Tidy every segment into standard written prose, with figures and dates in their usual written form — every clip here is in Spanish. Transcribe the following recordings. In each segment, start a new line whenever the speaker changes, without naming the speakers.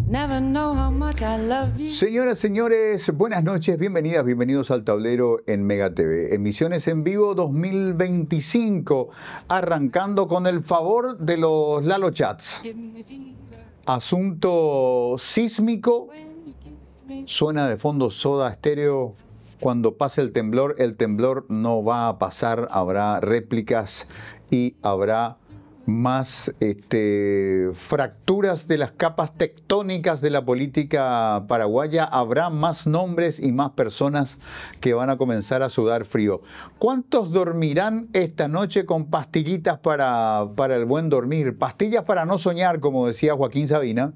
Never know how much I love you.
Señoras, señores, buenas noches, bienvenidas, bienvenidos al tablero en Mega TV. Emisiones en vivo 2025, arrancando con el favor de los Lalo Chats. Asunto sísmico, suena de fondo Soda Stereo. Cuando pase el temblor no va a pasar, habrá réplicas y habrá más fracturas de las capas tectónicas de la política paraguaya, habrá más nombres y más personas que van a comenzar a sudar frío. ¿Cuántos dormirán esta noche con pastillitas para el buen dormir? Pastillas para no soñar, como decía Joaquín Sabina,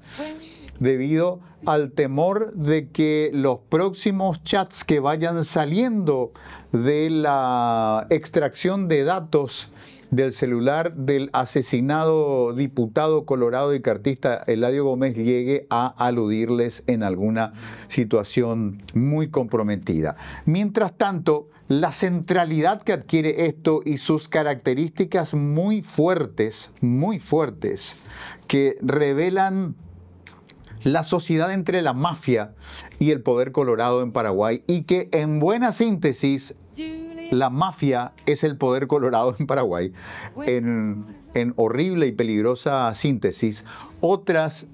debido al temor de que los próximos chats que vayan saliendo de la extracción de datos del celular del asesinado diputado colorado y cartista Eladio Gómez llegue a aludirles en alguna situación muy comprometida. Mientras tanto, la centralidad que adquiere esto y sus características muy fuertes, que revelan la sociedad entre la mafia y el poder colorado en Paraguay, y que en buena síntesis la mafia es el poder colorado en Paraguay, en horrible y peligrosa síntesis. Otros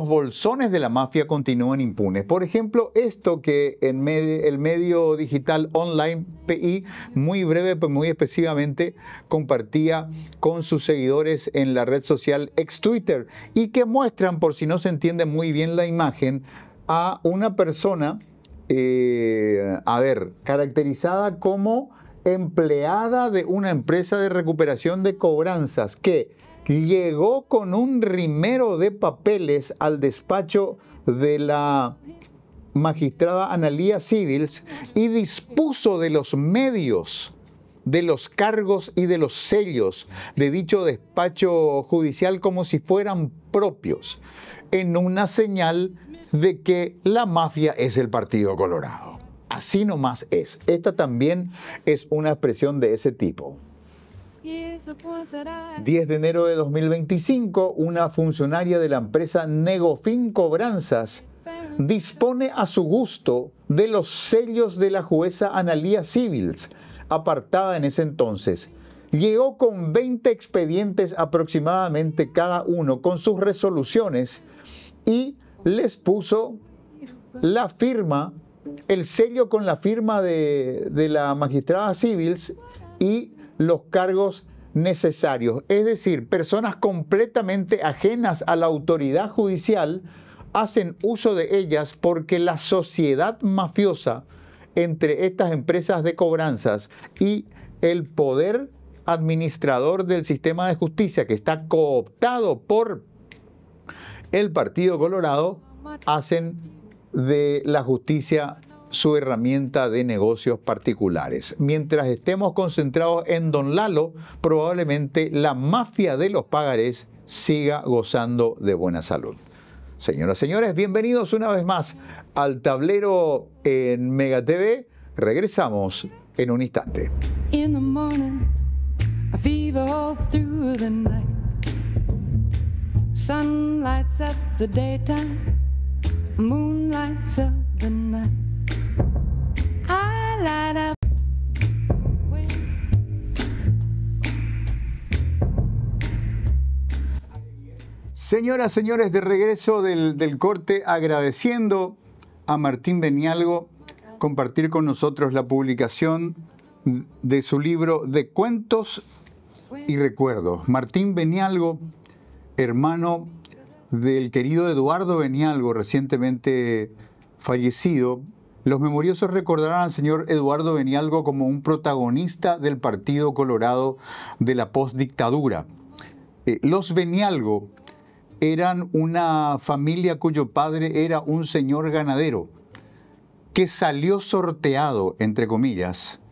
bolsones de la mafia continúan impunes. Por ejemplo, esto que en el medio digital online PI, muy breve pero muy específicamente, compartía con sus seguidores en la red social ex Twitter, y que muestran, por si no se entiende muy bien la imagen, a una persona caracterizada como empleada de una empresa de recuperación de cobranzas, que llegó con un rimero de papeles al despacho de la magistrada Analía Civils y dispuso de los medios, de los cargos y de los sellos de dicho despacho judicial como si fueran propios, en una señal de que la mafia es el Partido Colorado. Así nomás es. Esta también es una expresión de ese tipo. 10 de enero de 2025, una funcionaria de la empresa Negofin Cobranzas dispone a su gusto de los sellos de la jueza Analía Civils, apartada en ese entonces. Llegó con 20 expedientes aproximadamente cada uno, con sus resoluciones, y les puso la firma, el sello con la firma de la magistrada Civils y los cargos necesarios. Es decir, personas completamente ajenas a la autoridad judicial hacen uso de ellas, porque la sociedad mafiosa entre estas empresas de cobranzas y el poder administrador del sistema de justicia, que está cooptado por el Partido Colorado, hacen de la justicia su herramienta de negocios particulares. Mientras estemos concentrados en Don Lalo, probablemente la mafia de los pagarés siga gozando de buena salud. Señoras y señores, bienvenidos una vez más al tablero en Mega TV. Regresamos en un instante.
In the morning, a fever all through the night. Sun lights up the daytime, moon lights up the night. I light up.
Señoras, señores, de regreso del corte, agradeciendo a Martín Benialgo compartir con nosotros la publicación de su libro de cuentos y recuerdos. Martín Benialgo, hermano del querido Eduardo Benialgo, recientemente fallecido. Los memoriosos recordarán al señor Eduardo Benialgo como un protagonista del Partido Colorado de la postdictadura. Los Benialgo eran una familia cuyo padre era un señor ganadero que salió sorteado, entre comillas,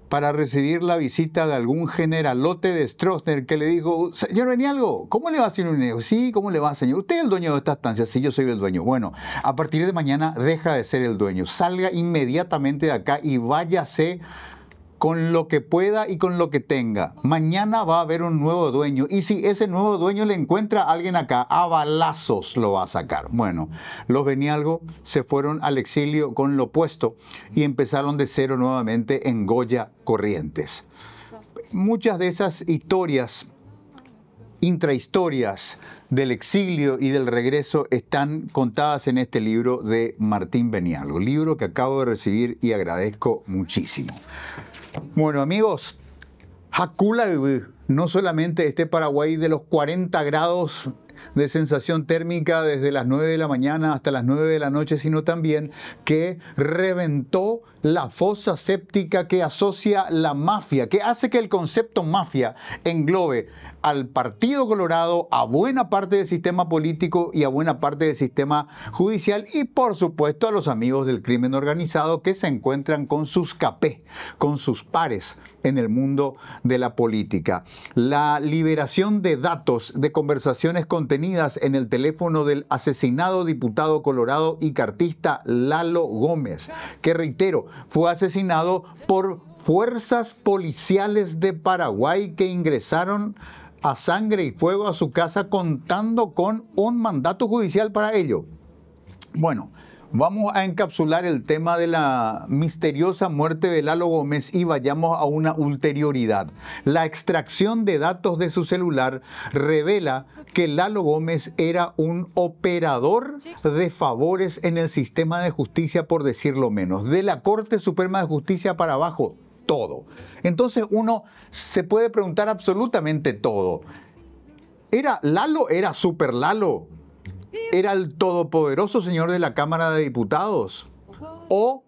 para recibir la visita de algún generalote de Stroessner que le dijo: señor Benialgo, ¿cómo le va, señor Benialgo? Sí, ¿cómo le va, señor? ¿Usted es el dueño de esta estancia? Sí, yo soy el dueño. Bueno, a partir de mañana deja de ser el dueño. Salga inmediatamente de acá y váyase con lo que pueda y con lo que tenga. Mañana va a haber un nuevo dueño y si ese nuevo dueño le encuentra a alguien acá, a balazos lo va a sacar. Bueno, los Benialgo se fueron al exilio con lo puesto y empezaron de cero nuevamente en Goya Corrientes. Muchas de esas historias, intrahistorias del exilio y del regreso están contadas en este libro de Martín Benialgo, libro que acabo de recibir y agradezco muchísimo. Bueno, amigos, Hakula, no solamente este Paraguay de los 40 grados de sensación térmica desde las 9 de la mañana hasta las 9 de la noche, sino también que reventó la fosa séptica que asocia la mafia, que hace que el concepto mafia englobe al Partido Colorado, a buena parte del sistema político y a buena parte del sistema judicial y por supuesto a los amigos del crimen organizado que se encuentran con sus capés, con sus pares en el mundo de la política. La liberación de datos de conversaciones contenidas en el teléfono del asesinado diputado colorado y cartista Lalo Gómez, que reitero, fue asesinado por fuerzas policiales de Paraguay que ingresaron a sangre y fuego a su casa contando con un mandato judicial para ello. Bueno, vamos a encapsular el tema de la misteriosa muerte de Lalo Gómez y vayamos a una ulterioridad. La extracción de datos de su celular revela que Lalo Gómez era un operador de favores en el sistema de justicia, por decirlo menos, de la Corte Suprema de Justicia para abajo. Todo. Entonces uno se puede preguntar absolutamente todo. ¿Era Lalo? ¿Era Super Lalo? ¿Era el todopoderoso señor de la Cámara de Diputados? ¿O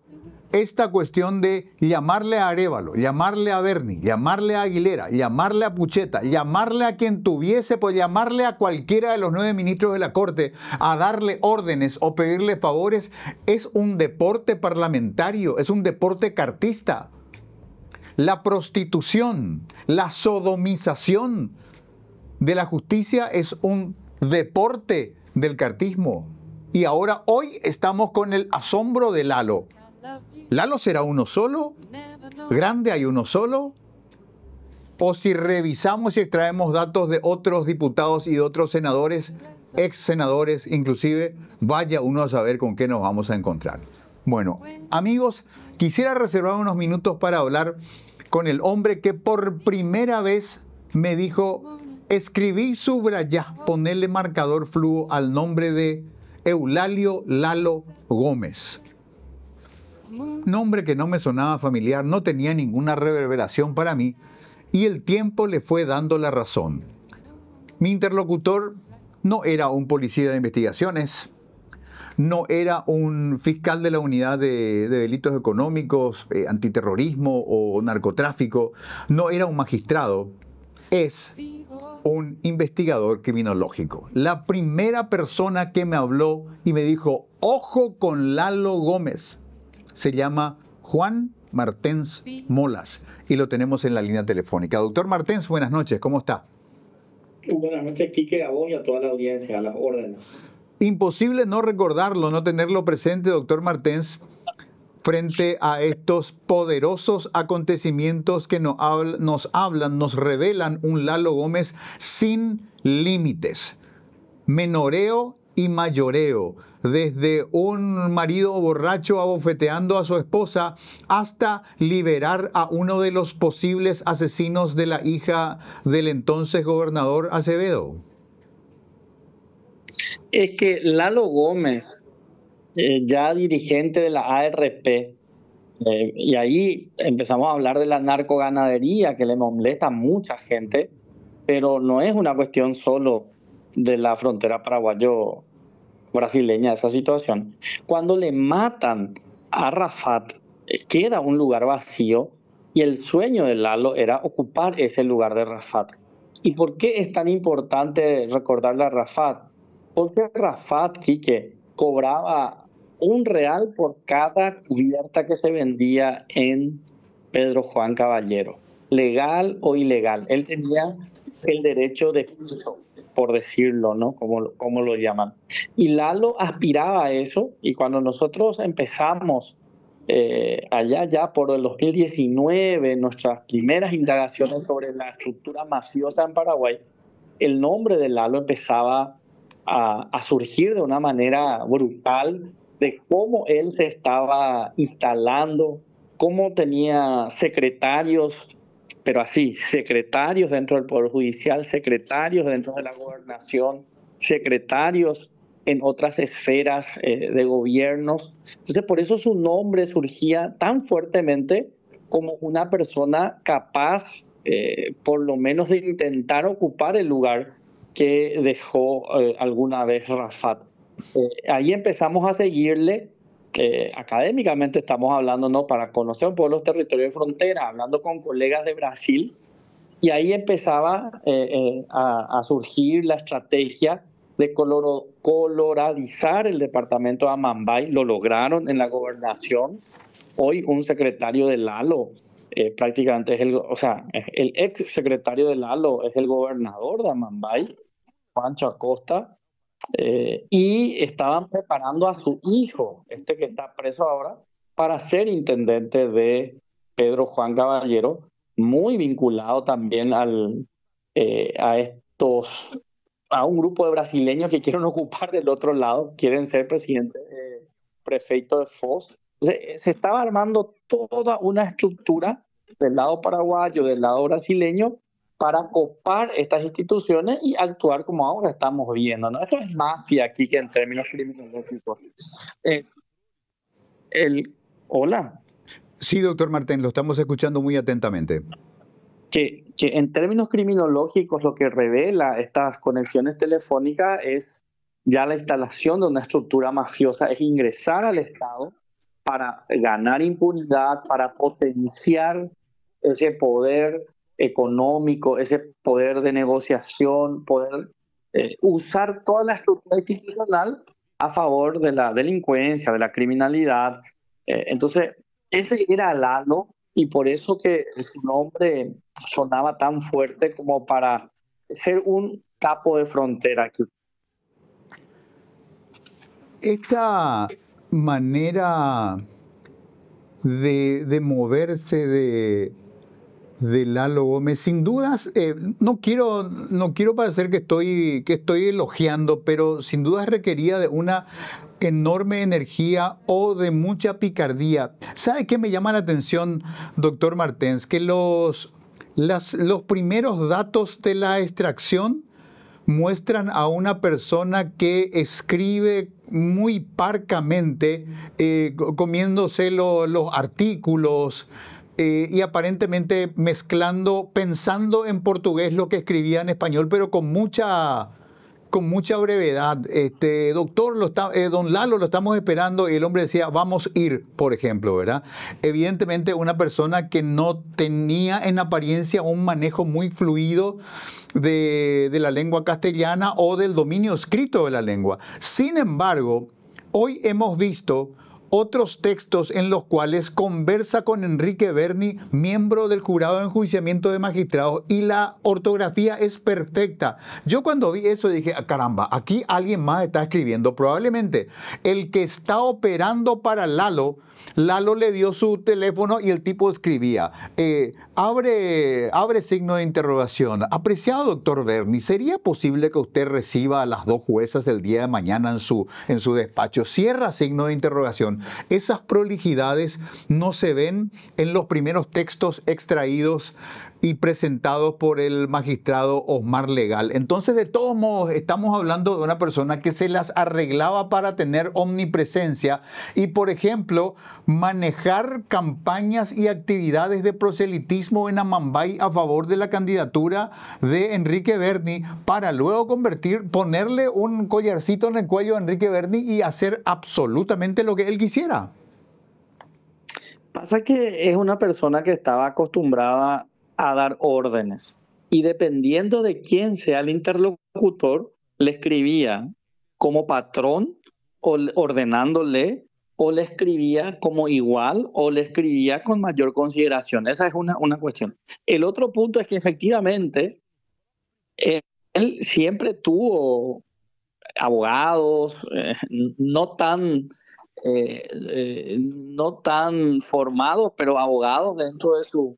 esta cuestión de llamarle a Arévalo, llamarle a Berni, llamarle a Aguilera, llamarle a Pucheta, llamarle a quien tuviese, pues llamarle a cualquiera de los 9 ministros de la Corte, a darle órdenes o pedirle favores, es un deporte parlamentario, es un deporte cartista? La prostitución, la sodomización de la justicia es un deporte del cartismo. Y ahora, hoy estamos con el asombro de Lalo. ¿Lalo será uno solo? ¿Grande hay uno solo? O si revisamos y extraemos datos de otros diputados y de otros senadores, ex senadores inclusive, vaya uno a saber con qué nos vamos a encontrar. Bueno, amigos, quisiera reservar unos minutos para hablar con el hombre que por primera vez me dijo: escribí, subrayá, ponerle marcador fluo al nombre de Eulalio Lalo Gómez. Nombre que no me sonaba familiar, no tenía ninguna reverberación para mí, y el tiempo le fue dando la razón. Mi interlocutor no era un policía de investigaciones, no era un fiscal de la unidad de delitos económicos, antiterrorismo o narcotráfico, no era un magistrado, es un investigador criminológico. La primera persona que me habló y me dijo: ojo con Lalo Gómez, se llama Juan Martens Molas y lo tenemos en la línea telefónica. Doctor Martens, buenas noches, ¿cómo está?
Buenas noches, Quique, a vos y a toda la audiencia, a las órdenes.
Imposible no recordarlo, no tenerlo presente, doctor Martens, frente a estos poderosos acontecimientos que nos hablan, nos revelan un Lalo Gómez sin límites. Menoreo y mayoreo, desde un marido borracho abofeteando a su esposa hasta liberar a uno de los posibles asesinos de la hija del entonces gobernador Acevedo.
Es que Lalo Gómez, ya dirigente de la ARP, y ahí empezamos a hablar de la narcoganadería que le molesta a mucha gente, pero no es una cuestión solo de la frontera paraguayo-brasileña esa situación. Cuando le matan a Rafat, queda un lugar vacío y el sueño de Lalo era ocupar ese lugar de Rafat. ¿Y por qué es tan importante recordarle a Rafat? Porque Rafat, Quique, cobraba R$1 por cada cubierta que se vendía en Pedro Juan Caballero, legal o ilegal. Él tenía el derecho de piso, por decirlo, ¿no? Como lo llaman. Y Lalo aspiraba a eso, y cuando nosotros empezamos allá ya por el 2019, nuestras primeras indagaciones sobre la estructura mafiosa en Paraguay, el nombre de Lalo empezaba a surgir de una manera brutal, de cómo él se estaba instalando, cómo tenía secretarios, pero así, secretarios dentro del Poder Judicial, secretarios dentro de la gobernación, secretarios en otras esferas de gobiernos. Entonces, por eso su nombre surgía tan fuertemente como una persona capaz, por lo menos, de intentar ocupar el lugar que dejó alguna vez Rafat. Ahí empezamos a seguirle. Académicamente estamos hablando, ¿no? Para conocer un poco los territorios de frontera, hablando con colegas de Brasil, y ahí empezaba a surgir la estrategia de coloradizar el departamento de Amambay. Lo lograron en la gobernación. Hoy un secretario de Lalo prácticamente es el ex secretario de Lalo es el gobernador de Amambay, Juancho Acosta, y estaban preparando a su hijo, este que está preso ahora, para ser intendente de Pedro Juan Caballero, muy vinculado también a un grupo de brasileños que quieren ocupar del otro lado, quieren ser presidente, prefeito de Foz. Se estaba armando toda una estructura del lado paraguayo, del lado brasileño, para copar estas instituciones y actuar como ahora estamos viendo, ¿no? Esto es mafia aquí, que en términos criminológicos. Eh, Hola.
Sí, doctor Martín, lo estamos escuchando muy atentamente.
Que en términos criminológicos lo que revela estas conexiones telefónicas es ya la instalación de una estructura mafiosa, es ingresar al Estado para ganar impunidad, para potenciar ese poder económico, ese poder de negociación, poder usar toda la estructura institucional a favor de la delincuencia, de la criminalidad. Entonces, ese era Lalo, y por eso que su nombre sonaba tan fuerte como para ser un capo de frontera aquí.
Esta manera de moverse de Lalo Gómez, sin dudas, no quiero parecer que estoy elogiando, pero sin dudas requería de una enorme energía o de mucha picardía. ¿Sabe qué me llama la atención, doctor Martens? Que los primeros datos de la extracción muestran a una persona que escribe muy parcamente, comiéndose los artículos, y aparentemente pensando en portugués lo que escribía en español, pero con mucha brevedad. Doctor, don Lalo, lo estamos esperando, y el hombre decía, vamos a ir, por ejemplo, ¿verdad? Evidentemente una persona que no tenía en apariencia un manejo muy fluido de la lengua castellana o del dominio escrito de la lengua. Sin embargo, hoy hemos visto otros textos en los cuales conversa con Enrique Berni, miembro del jurado de enjuiciamiento de magistrados, y la ortografía es perfecta. Yo cuando vi eso dije, caramba, aquí alguien más está escribiendo. Probablemente el que está operando para Lalo le dio su teléfono y el tipo escribía, abre signo de interrogación. Apreciado doctor Berni, ¿sería posible que usted reciba a las dos juezas del día de mañana en su despacho? Cierra signo de interrogación. Esas prolijidades no se ven en los primeros textos extraídos y presentados por el magistrado Osmar Legal. Entonces, de todos modos, estamos hablando de una persona que se las arreglaba para tener omnipresencia y, por ejemplo, manejar campañas y actividades de proselitismo en Amambay a favor de la candidatura de Enrique Berni, para luego ponerle un collarcito en el cuello a Enrique Berni y hacer absolutamente lo que él quisiera.
Pasa que es una persona que estaba acostumbrada a dar órdenes, y dependiendo de quién sea el interlocutor, le escribía como patrón o ordenándole, o le escribía como igual, o le escribía con mayor consideración. Esa es una cuestión. El otro punto es que efectivamente él siempre tuvo abogados no tan no tan formados, pero abogados dentro de su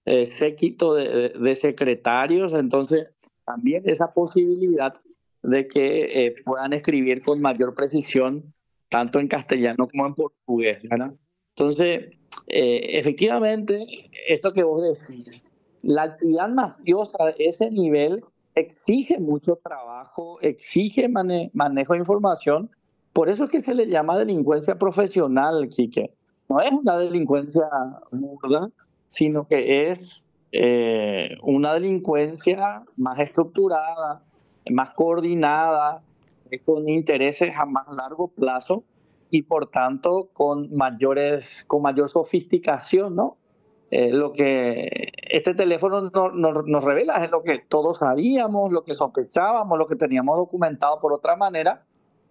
séquito de secretarios. Entonces, también esa posibilidad de que puedan escribir con mayor precisión, tanto en castellano como en portugués, ¿verdad? Entonces, efectivamente, esto que vos decís, la actividad mafiosa de ese nivel exige mucho trabajo, exige manejo de información. Por eso es que se le llama delincuencia profesional, Quique. No es una delincuencia burda, sino que es una delincuencia más estructurada, más coordinada, con intereses a más largo plazo y por tanto con mayor sofisticación, ¿no? Lo que este teléfono nos revela es lo que todos sabíamos, lo que sospechábamos, lo que teníamos documentado por otra manera,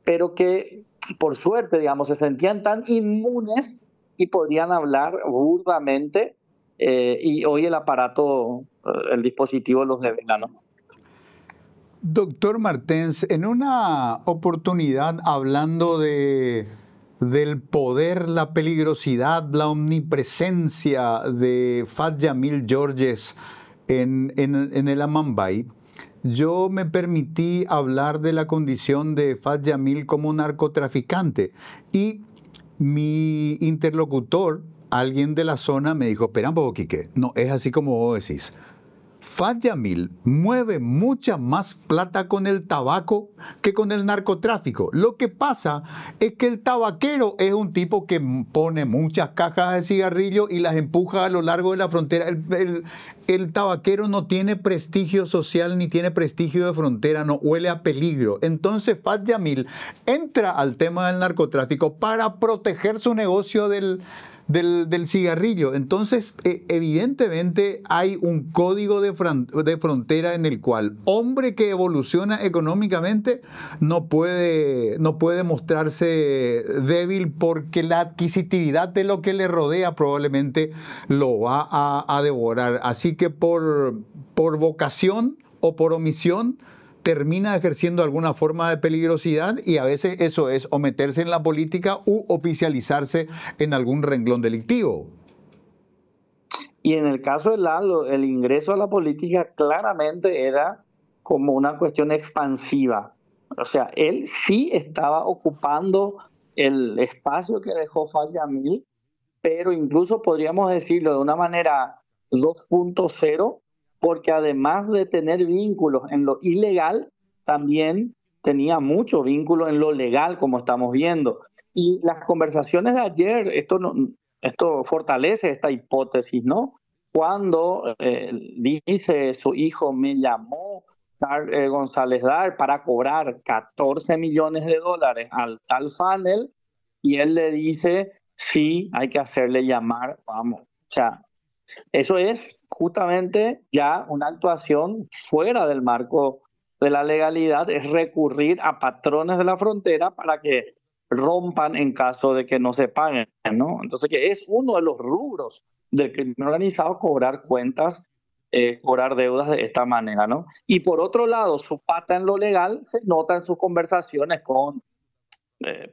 pero que por suerte, digamos, se sentían tan inmunes y podían hablar burdamente, y hoy el aparato, el dispositivo los revela, ¿no?
Doctor Martens, en una oportunidad hablando del poder, la peligrosidad, la omnipresencia de Fat Jamil Georges en el Amambay, yo me permití hablar de la condición de Fat Jamil como narcotraficante y mi interlocutor, alguien de la zona, me dijo, espera un poco, Quique, no es así como vos decís. Fat Jamil mueve mucha más plata con el tabaco que con el narcotráfico. Lo que pasa es que el tabaquero es un tipo que pone muchas cajas de cigarrillo y las empuja a lo largo de la frontera. El tabaquero no tiene prestigio social ni tiene prestigio de frontera, no huele a peligro. Entonces Fat Jamil entra al tema del narcotráfico para proteger su negocio del cigarrillo. Entonces, evidentemente hay un código de frontera en el cual hombre que evoluciona económicamente no puede mostrarse débil porque la adquisitividad de lo que le rodea probablemente lo va a devorar. Así que por vocación o por omisión, termina ejerciendo alguna forma de peligrosidad y a veces eso es o meterse en la política u oficializarse en algún renglón delictivo.
Y en el caso de Lalo, el ingreso a la política claramente era como una cuestión expansiva. O sea, él sí estaba ocupando el espacio que dejó Fat Jamil, pero incluso podríamos decirlo de una manera 2.0, porque además de tener vínculos en lo ilegal, también tenía mucho vínculo en lo legal, como estamos viendo. Y las conversaciones de ayer, esto fortalece esta hipótesis, ¿no? Cuando dice su hijo, me llamó González Dar para cobrar 14 millones de dólares al tal Fanel, y él le dice, sí, hay que hacerle llamar, vamos. O sea, eso es justamente ya una actuación fuera del marco de la legalidad, es recurrir a patrones de la frontera para que rompan en caso de que no se paguen, ¿no? Entonces, que es uno de los rubros del crimen organizado cobrar cuentas, cobrar deudas de esta manera, ¿no? Y por otro lado, su pata en lo legal se nota en sus conversaciones con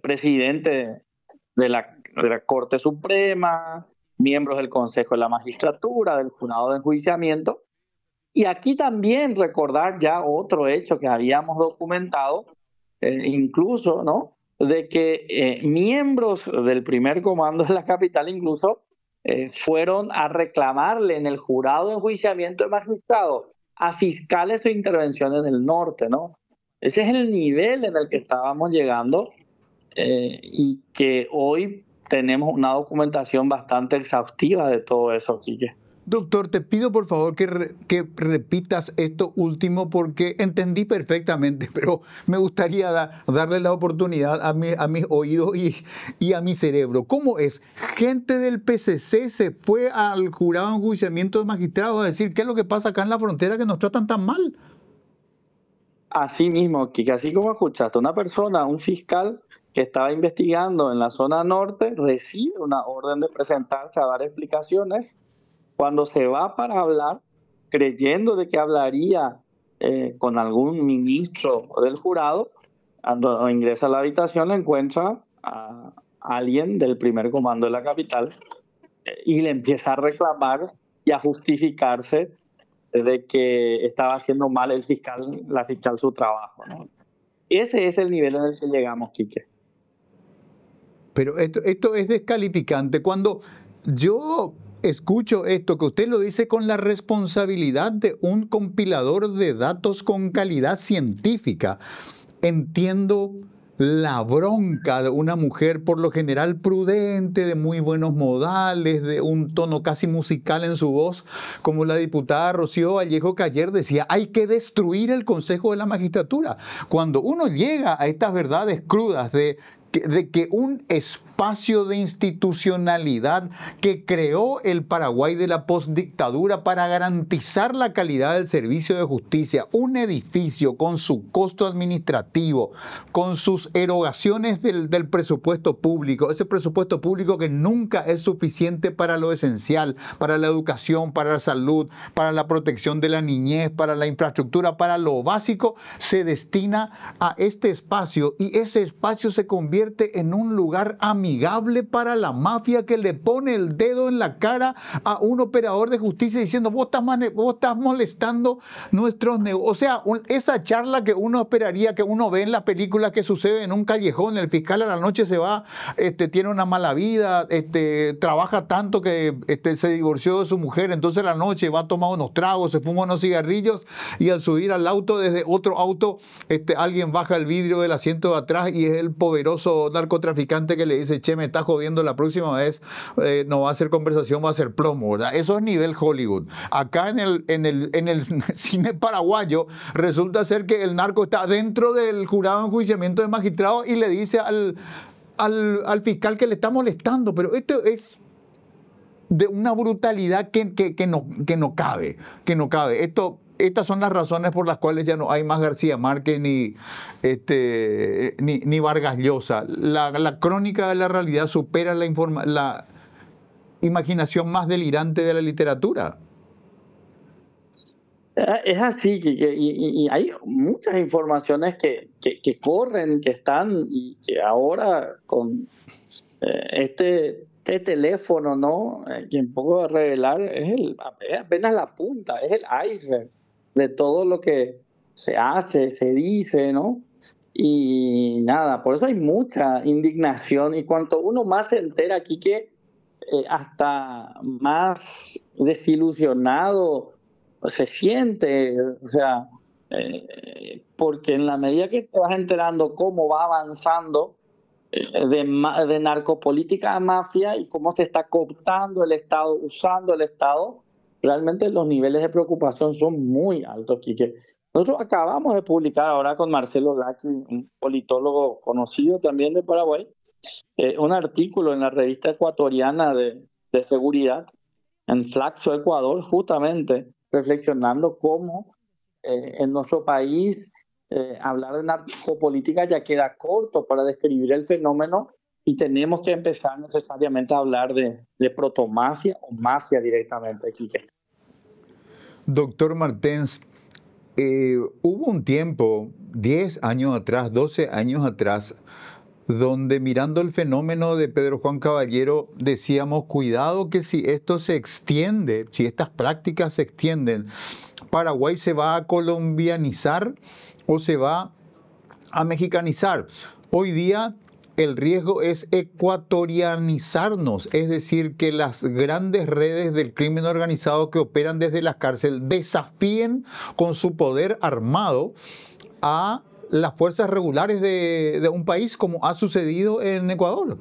presidente de la Corte Suprema, miembros del Consejo de la Magistratura, del Jurado de Enjuiciamiento. Y aquí también recordar ya otro hecho que habíamos documentado, incluso, ¿no? De que miembros del primer comando de la capital incluso fueron a reclamarle en el Jurado de Enjuiciamiento de Magistrados a fiscales de intervenciones del norte, ¿no? Ese es el nivel en el que estábamos llegando, y que hoy tenemos una documentación bastante exhaustiva de todo eso, Quique.
Doctor, te pido por favor que repitas esto último porque entendí perfectamente, pero me gustaría darle la oportunidad a mis oídos y a mi cerebro. ¿Cómo es? Gente del PCC se fue al Jurado de Enjuiciamiento de Magistrados a decir qué es lo que pasa acá en la frontera que nos tratan tan mal.
Así mismo, Quique, así como escuchaste, una persona, un fiscal que estaba investigando en la zona norte, recibe una orden de presentarse a dar explicaciones. Cuando se va para hablar, creyendo de que hablaría con algún ministro del jurado, cuando ingresa a la habitación encuentra a alguien del primer comando de la capital y le empieza a reclamar y a justificarse de que estaba haciendo mal la fiscal su trabajo, ¿no? Ese es el nivel en el que llegamos, Quique.
Pero esto es descalificante. Cuando yo escucho esto, que usted lo dice con la responsabilidad de un compilador de datos con calidad científica, entiendo la bronca de una mujer por lo general prudente, de muy buenos modales, de un tono casi musical en su voz, como la diputada Rocío Vallejo, que ayer decía, hay que destruir el Consejo de la Magistratura. Cuando uno llega a estas verdades crudas de que un espacio de institucionalidad que creó el Paraguay de la postdictadura para garantizar la calidad del servicio de justicia, un edificio con su costo administrativo, con sus erogaciones del presupuesto público, ese presupuesto público que nunca es suficiente para lo esencial, para la educación, para la salud, para la protección de la niñez, para la infraestructura, para lo básico, se destina a este espacio y ese espacio se convierte en un lugar amigable para la mafia que le pone el dedo en la cara a un operador de justicia diciendo vos estás molestando nuestros negocios. O sea, esa charla que uno esperaría, que uno ve en las películas que sucede en un callejón, el fiscal a la noche se va, tiene una mala vida, trabaja tanto que se divorció de su mujer, entonces a la noche va a tomar unos tragos, se fuma unos cigarrillos y al subir al auto, desde otro auto, alguien baja el vidrio del asiento de atrás y es el poderoso narcotraficante que le dice, che, me está jodiendo, la próxima vez no va a ser conversación, va a ser plomo, ¿verdad? Eso es nivel Hollywood. Acá en el cine paraguayo resulta ser que el narco está dentro del jurado de enjuiciamiento de magistrados y le dice al fiscal que le está molestando, pero esto es de una brutalidad que no cabe. Estas son las razones por las cuales ya no hay más García Márquez ni Vargas Llosa. La crónica de la realidad supera la imaginación más delirante de la literatura.
Es así, y hay muchas informaciones que corren, que están, y que ahora con este teléfono, ¿no? Que un poco a revelar es apenas la punta, es el iceberg de todo lo que se hace, se dice, ¿no? Y nada, por eso hay mucha indignación y cuanto uno más se entera aquí que hasta más desilusionado se siente, o sea, porque en la medida que te vas enterando cómo va avanzando de narcopolítica a mafia y cómo se está cooptando el Estado, usando el Estado, realmente los niveles de preocupación son muy altos, Quique. Nosotros acabamos de publicar ahora con Marcelo Lacchi, un politólogo conocido también de Paraguay, un artículo en la revista ecuatoriana de seguridad, en Flaxo, Ecuador, justamente reflexionando cómo en nuestro país hablar de narcopolítica ya queda corto para describir el fenómeno y tenemos que empezar necesariamente a hablar de protomafia o mafia directamente, Quique.
Doctor Martens, hubo un tiempo, 10 años atrás, 12 años atrás, donde mirando el fenómeno de Pedro Juan Caballero decíamos, cuidado que si esto se extiende, si estas prácticas se extienden, Paraguay se va a colombianizar o se va a mexicanizar. Hoy día el riesgo es ecuatorianizarnos, es decir, que las grandes redes del crimen organizado que operan desde las cárceles desafíen con su poder armado a las fuerzas regulares de un país, como ha sucedido en Ecuador.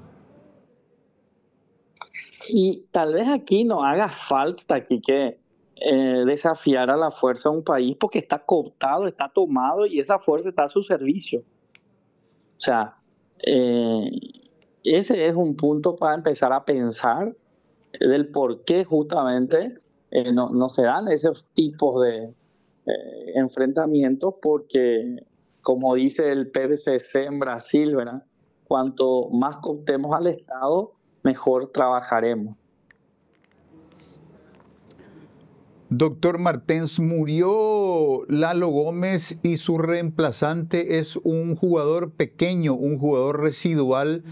Y tal vez aquí no haga falta aquí que desafiar a la fuerza de un país porque está cooptado, está tomado y esa fuerza está a su servicio. O sea, ese es un punto para empezar a pensar del por qué justamente no se dan esos tipos de enfrentamientos, porque como dice el PBCC en Brasil, ¿verdad? Cuanto más cooptemos al Estado, mejor trabajaremos.
Doctor Martens, murió Lalo Gómez y su reemplazante es un jugador pequeño, un jugador residual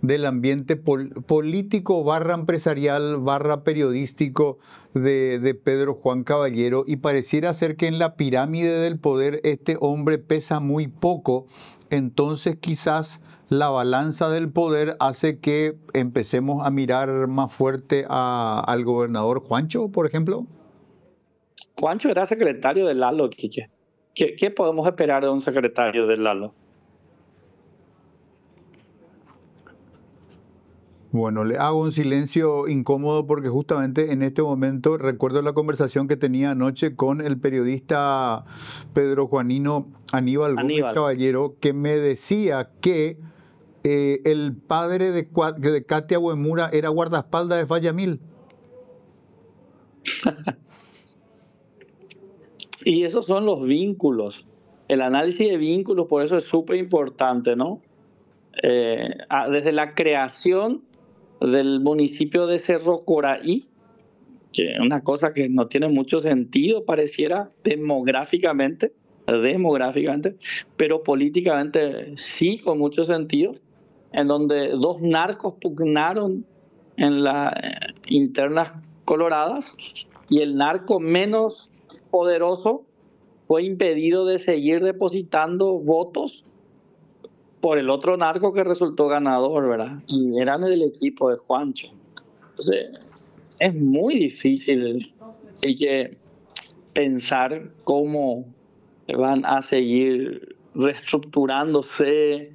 del ambiente político barra empresarial barra periodístico de Pedro Juan Caballero, y pareciera ser que en la pirámide del poder este hombre pesa muy poco. Entonces quizás la balanza del poder hace que empecemos a mirar más fuerte al gobernador Juancho, por ejemplo.
Juancho era secretario de Lalo, Quique. ¿Qué podemos esperar de un secretario de Lalo?
Bueno, le hago un silencio incómodo porque justamente en este momento recuerdo la conversación que tenía anoche con el periodista Pedro Juanino Aníbal Gómez Caballero, que me decía que el padre de Katia Uemura era guardaespaldas de Fayamil.
Y esos son los vínculos. El análisis de vínculos, por eso es súper importante, ¿no? Desde la creación del municipio de Cerro Coraí, que es una cosa que no tiene mucho sentido, pareciera demográficamente, pero políticamente sí con mucho sentido, en donde dos narcos pugnaron en las internas coloradas y el narco menos poderoso fue impedido de seguir depositando votos por el otro narco que resultó ganador, ¿verdad? Y eran del equipo de Juancho. Entonces, es muy difícil. Hay que pensar cómo van a seguir reestructurándose,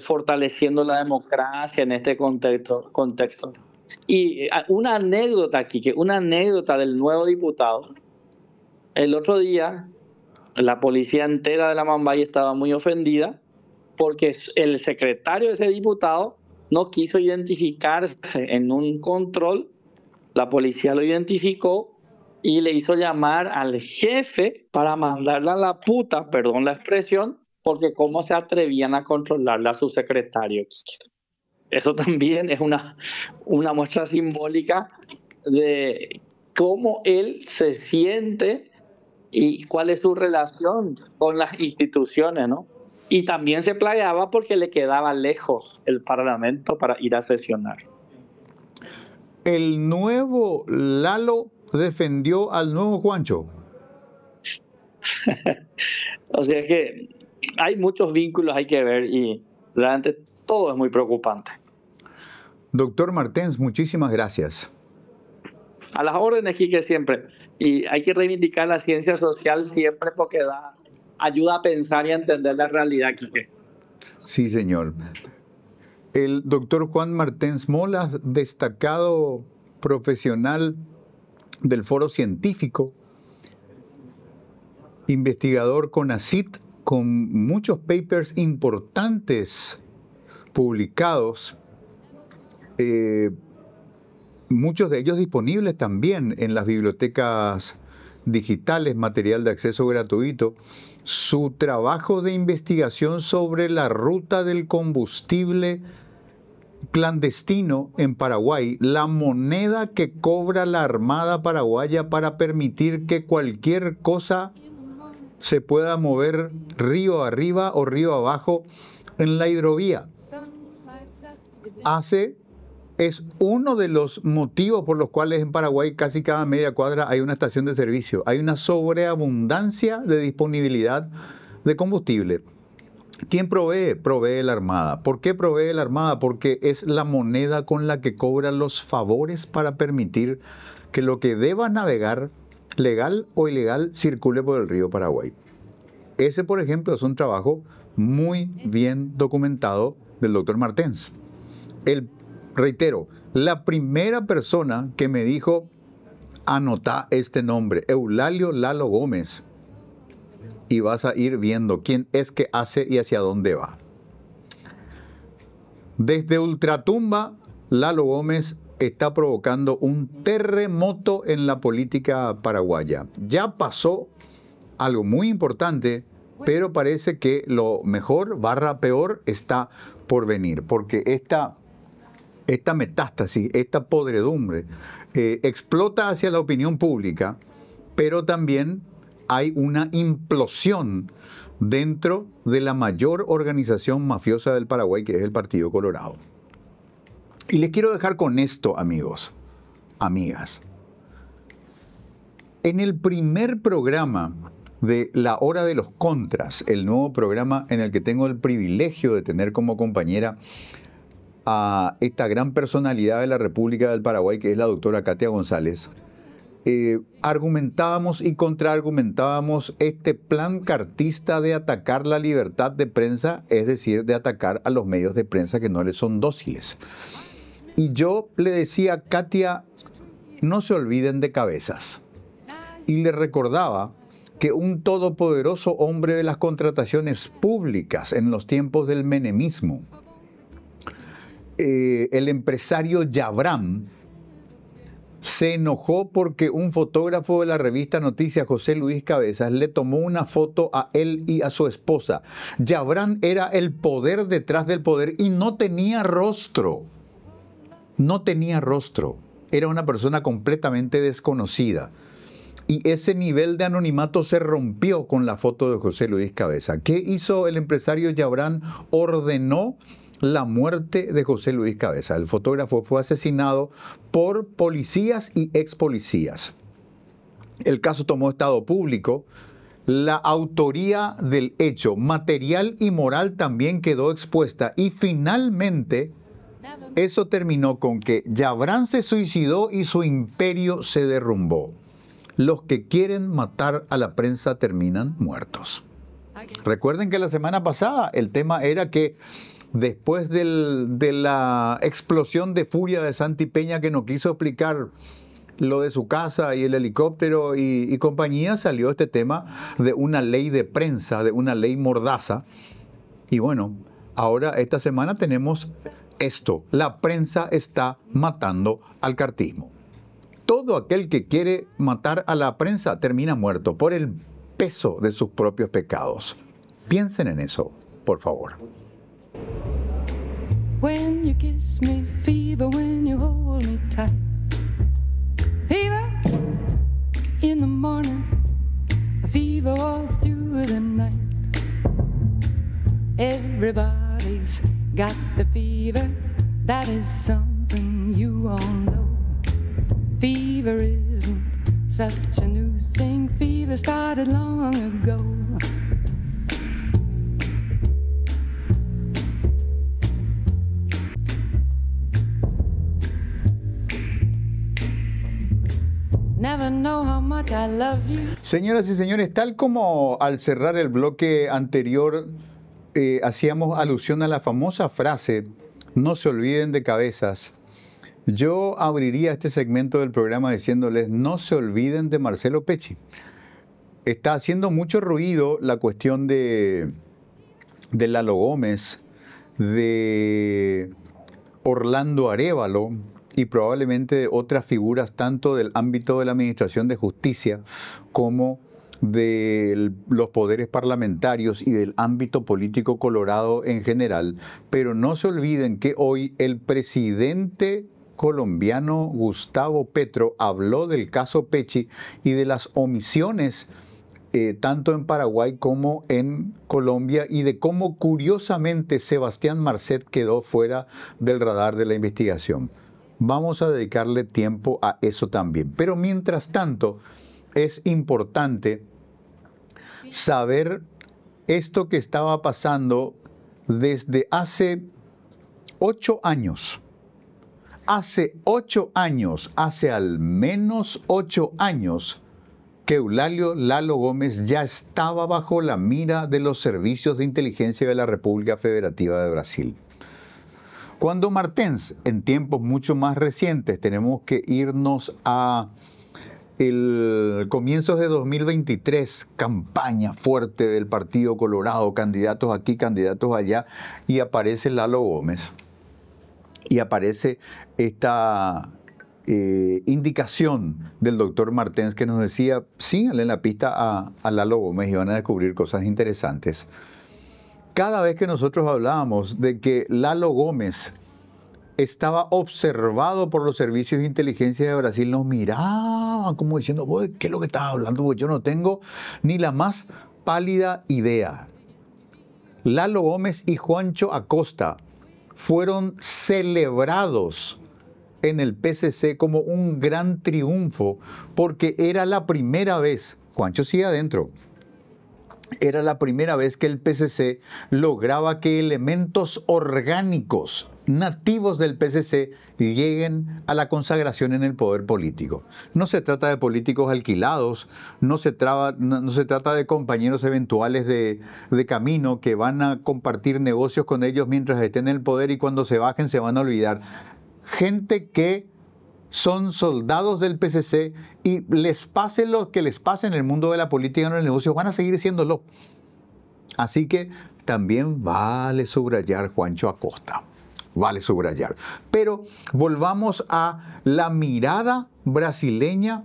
fortaleciendo la democracia en este contexto. Y una anécdota aquí, una anécdota del nuevo diputado. El otro día, la policía entera de la Mambay estaba muy ofendida porque el secretario de ese diputado no quiso identificarse en un control. La policía lo identificó y le hizo llamar al jefe para mandarla a la puta, perdón la expresión, porque cómo se atrevían a controlarle a su secretario. Eso también es una muestra simbólica de cómo él se siente y cuál es su relación con las instituciones, ¿no? Y también se plagueaba porque le quedaba lejos el Parlamento para ir a sesionar.
El nuevo Lalo defendió al nuevo Juancho.
O sea que hay muchos vínculos, hay que ver, y realmente todo es muy preocupante.
Doctor Martens, muchísimas gracias.
A las órdenes, Quique, siempre. Y hay que reivindicar la ciencia social siempre porque ayuda a pensar y a entender la realidad, Quique.
Sí, señor. El doctor Juan Martens Molas, destacado profesional del Foro Científico, investigador con CONACYT, con muchos papers importantes publicados, muchos de ellos disponibles también en las bibliotecas digitales, material de acceso gratuito. Su trabajo de investigación sobre la ruta del combustible clandestino en Paraguay, la moneda que cobra la Armada paraguaya para permitir que cualquier cosa se pueda mover río arriba o río abajo en la hidrovía. Es uno de los motivos por los cuales en Paraguay casi cada media cuadra hay una estación de servicio. Hay una sobreabundancia de disponibilidad de combustible. ¿Quién provee? Provee la Armada. ¿Por qué provee la Armada? Porque es la moneda con la que cobra los favores para permitir que lo que deba navegar, legal o ilegal, circule por el río Paraguay. Ese, por ejemplo, es un trabajo muy bien documentado del doctor Martens. Reitero, la primera persona que me dijo, anotá este nombre, Eulalio Lalo Gómez, y vas a ir viendo quién es que hace y hacia dónde va. Desde Ultratumba, Lalo Gómez está provocando un terremoto en la política paraguaya. Ya pasó algo muy importante, pero parece que lo mejor / peor está por venir, porque esta metástasis, esta podredumbre, explota hacia la opinión pública, pero también hay una implosión dentro de la mayor organización mafiosa del Paraguay, que es el Partido Colorado. Y les quiero dejar con esto, amigos, amigas. En el primer programa de La Hora de los Contras, el nuevo programa en el que tengo el privilegio de tener como compañera a esta gran personalidad de la República del Paraguay, que es la doctora Katia González, argumentábamos y contraargumentábamos este plan cartista de atacar la libertad de prensa, es decir, de atacar a los medios de prensa que no les son dóciles. Y yo le decía, Katia, no se olviden de Cabezas. Y le recordaba que un todopoderoso hombre de las contrataciones públicas en los tiempos del menemismo, el empresario Yabram, se enojó porque un fotógrafo de la revista Noticias, José Luis Cabezas, le tomó una foto a él y a su esposa. Yabram era el poder detrás del poder y no tenía rostro. No tenía rostro. Era una persona completamente desconocida. Y ese nivel de anonimato se rompió con la foto de José Luis Cabezas. ¿Qué hizo el empresario Yabram? Ordenó la muerte de José Luis Cabezas. El fotógrafo fue asesinado por policías y ex policías. El caso tomó estado público. La autoría del hecho, material y moral, también quedó expuesta. Y finalmente, eso terminó con que Yabram se suicidó y su imperio se derrumbó. Los que quieren matar a la prensa terminan muertos. Recuerden que la semana pasada el tema era que después de la explosión de furia de Santi Peña, que no quiso explicar lo de su casa y el helicóptero y compañía, salió este tema de una ley de prensa, de una ley mordaza. Y bueno, ahora esta semana tenemos esto: la prensa está matando al cartismo. Todo aquel que quiere matar a la prensa termina muerto por el peso de sus propios pecados. Piensen en eso, por favor.
When you kiss me, fever when you hold me tight. Fever in the morning, fever all through the night. Everybody's got the fever, that is something you all know. Fever isn't such a new thing, fever started long ago. Never know how much I love you.
Señoras y señores, tal como al cerrar el bloque anterior hacíamos alusión a la famosa frase, no se olviden de Cabezas, yo abriría este segmento del programa diciéndoles, no se olviden de Marcelo Pecci. Está haciendo mucho ruido la cuestión de Lalo Gómez, de Orlando Arévalo y probablemente de otras figuras tanto del ámbito de la Administración de Justicia como de los poderes parlamentarios y del ámbito político colorado en general. Pero no se olviden que hoy el presidente colombiano Gustavo Petro habló del caso Pecci y de las omisiones tanto en Paraguay como en Colombia y de cómo curiosamente Sebastián Marcet quedó fuera del radar de la investigación. Vamos a dedicarle tiempo a eso también. Pero mientras tanto es importante saber esto que estaba pasando desde hace 8 años. Hace 8 años, hace al menos 8 años, que Eulalio Lalo Gómez ya estaba bajo la mira de los servicios de inteligencia de la República Federativa de Brasil. Cuando Martens, en tiempos mucho más recientes, tenemos que irnos a el comienzos de 2023, campaña fuerte del Partido Colorado, candidatos aquí, candidatos allá, y aparece Lalo Gómez. Y aparece esta indicación del doctor Martens que nos decía, síganle en la pista a Lalo Gómez y van a descubrir cosas interesantes. Cada vez que nosotros hablábamos de que Lalo Gómez estaba observado por los servicios de inteligencia de Brasil, nos miraban como diciendo, ¿qué es lo que estás hablando? Porque yo no tengo ni la más pálida idea. Lalo Gómez y Juancho Acosta fueron celebrados en el PCC como un gran triunfo, porque era la primera vez, Juancho sigue adentro, era la primera vez que el PCC lograba que elementos orgánicos nativos del PCC lleguen a la consagración en el poder político. No se trata de políticos alquilados, no se trata de compañeros eventuales de camino que van a compartir negocios con ellos mientras estén en el poder y cuando se bajen se van a olvidar. Gente que son soldados del PCC y les pase lo que les pase en el mundo de la política y en los negocios, van a seguir siéndolo. Así que también vale subrayar Juancho Acosta. Vale subrayar. Pero volvamos a la mirada brasileña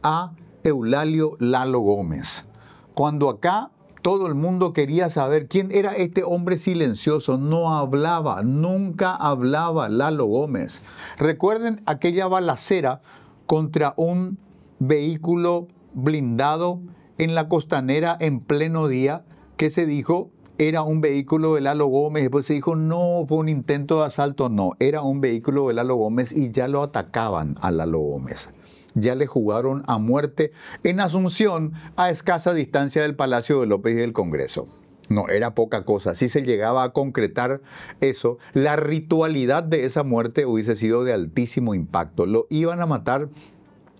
a Eulalio Lalo Gómez. Cuando acá todo el mundo quería saber quién era este hombre silencioso, no hablaba, nunca hablaba Lalo Gómez. Recuerden aquella balacera contra un vehículo blindado en la Costanera en pleno día, que se dijo era un vehículo de Lalo Gómez, después se dijo no, fue un intento de asalto, no, era un vehículo de Lalo Gómez y ya lo atacaban a Lalo Gómez. Ya le jugaron a muerte en Asunción, a escasa distancia del Palacio de López y del Congreso. No era poca cosa. Si se llegaba a concretar eso, la ritualidad de esa muerte hubiese sido de altísimo impacto. Lo iban a matar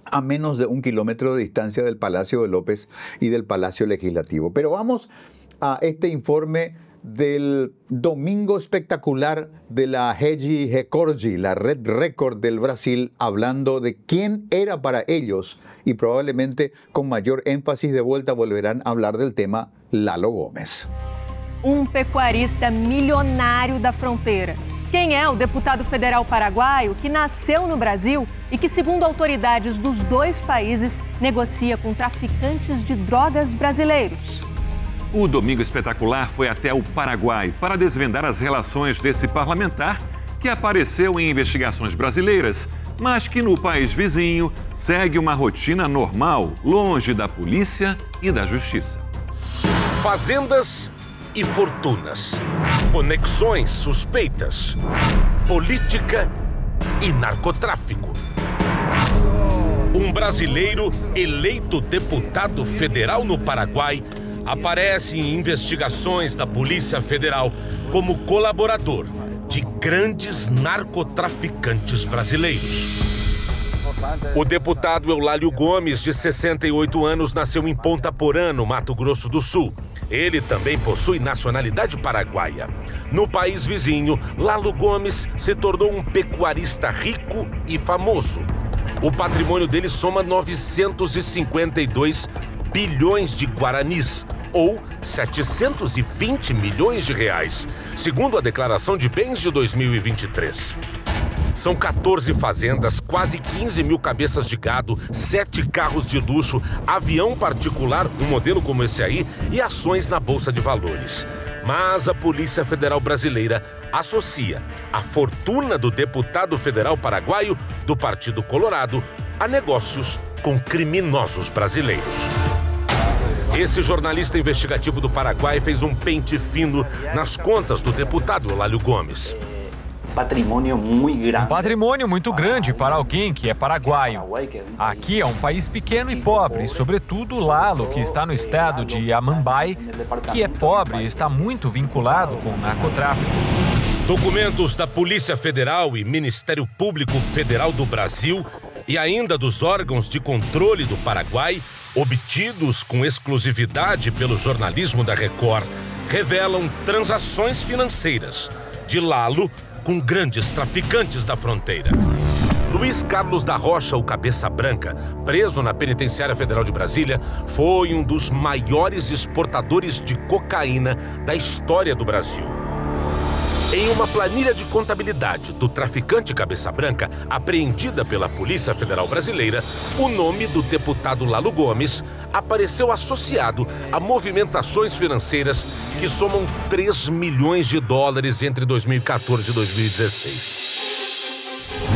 a menos de 1 kilómetro de distancia del Palacio de López y del Palacio Legislativo. Pero vamos a este informe del domingo espectacular de la Rede Record, la Red Record del Brasil, hablando de quién era para ellos y probablemente con mayor énfasis de vuelta volverán a hablar del tema Lalo Gómez.
Pecuarista milionário da fronteira. Quem é o deputado federal paraguaio que nasceu no Brasil e que, segundo autoridades dos dois países, negocia com traficantes de drogas brasileiros?
O Domingo Espetacular foi até o Paraguai para desvendar as relações desse parlamentar que apareceu em investigações brasileiras, mas que no país vizinho segue uma rotina normal, longe da polícia e da justiça.
Fazendas e fortunas, conexões suspeitas, política e narcotráfico. Um brasileiro eleito deputado federal no Paraguai aparece em investigações da Polícia Federal como colaborador de grandes narcotraficantes brasileiros. O deputado Eulalio Gomes, de 68 anos, nasceu em Ponta Porã, no Mato Grosso do Sul. Ele também possui nacionalidade paraguaia. No país vizinho, Lalo Gomes se tornou um pecuarista rico e famoso. O patrimônio dele soma 952 bilhões de guaranis, ou 720 milhões de reais, segundo a declaração de bens de 2023. São 14 fazendas, quase 15 mil cabeças de gado, 7 carros de luxo, avião particular, um modelo como esse aí, e ações na Bolsa de Valores. Mas a Polícia Federal Brasileira associa a fortuna do deputado federal paraguaio do Partido Colorado a negócios com criminosos brasileiros. Esse jornalista investigativo do Paraguai fez um pente fino nas contas do deputado Eulalio Gomes.
Patrimônio muito grande para alguém que é paraguaio. Aqui é um país pequeno e pobre, sobretudo Lalo, que está no estado de Amambai, que é pobre e está muito vinculado com o narcotráfico.
Documentos da Polícia Federal e Ministério Público Federal do Brasil e ainda dos órgãos de controle do Paraguai, obtidos com exclusividade pelo jornalismo da Record, revelam transações financeiras de Lalo com grandes traficantes da fronteira. Luiz Carlos da Rocha, o Cabeça Branca, preso na Penitenciária Federal de Brasília, foi um dos maiores exportadores de cocaína da história do Brasil. Em uma planilha de contabilidade do traficante Cabeça Branca, apreendida pela Polícia Federal Brasileira, o nome do deputado Lalo Gomes apareceu associado a movimentações financeiras que somam 3 milhões de dólares entre 2014 e 2016.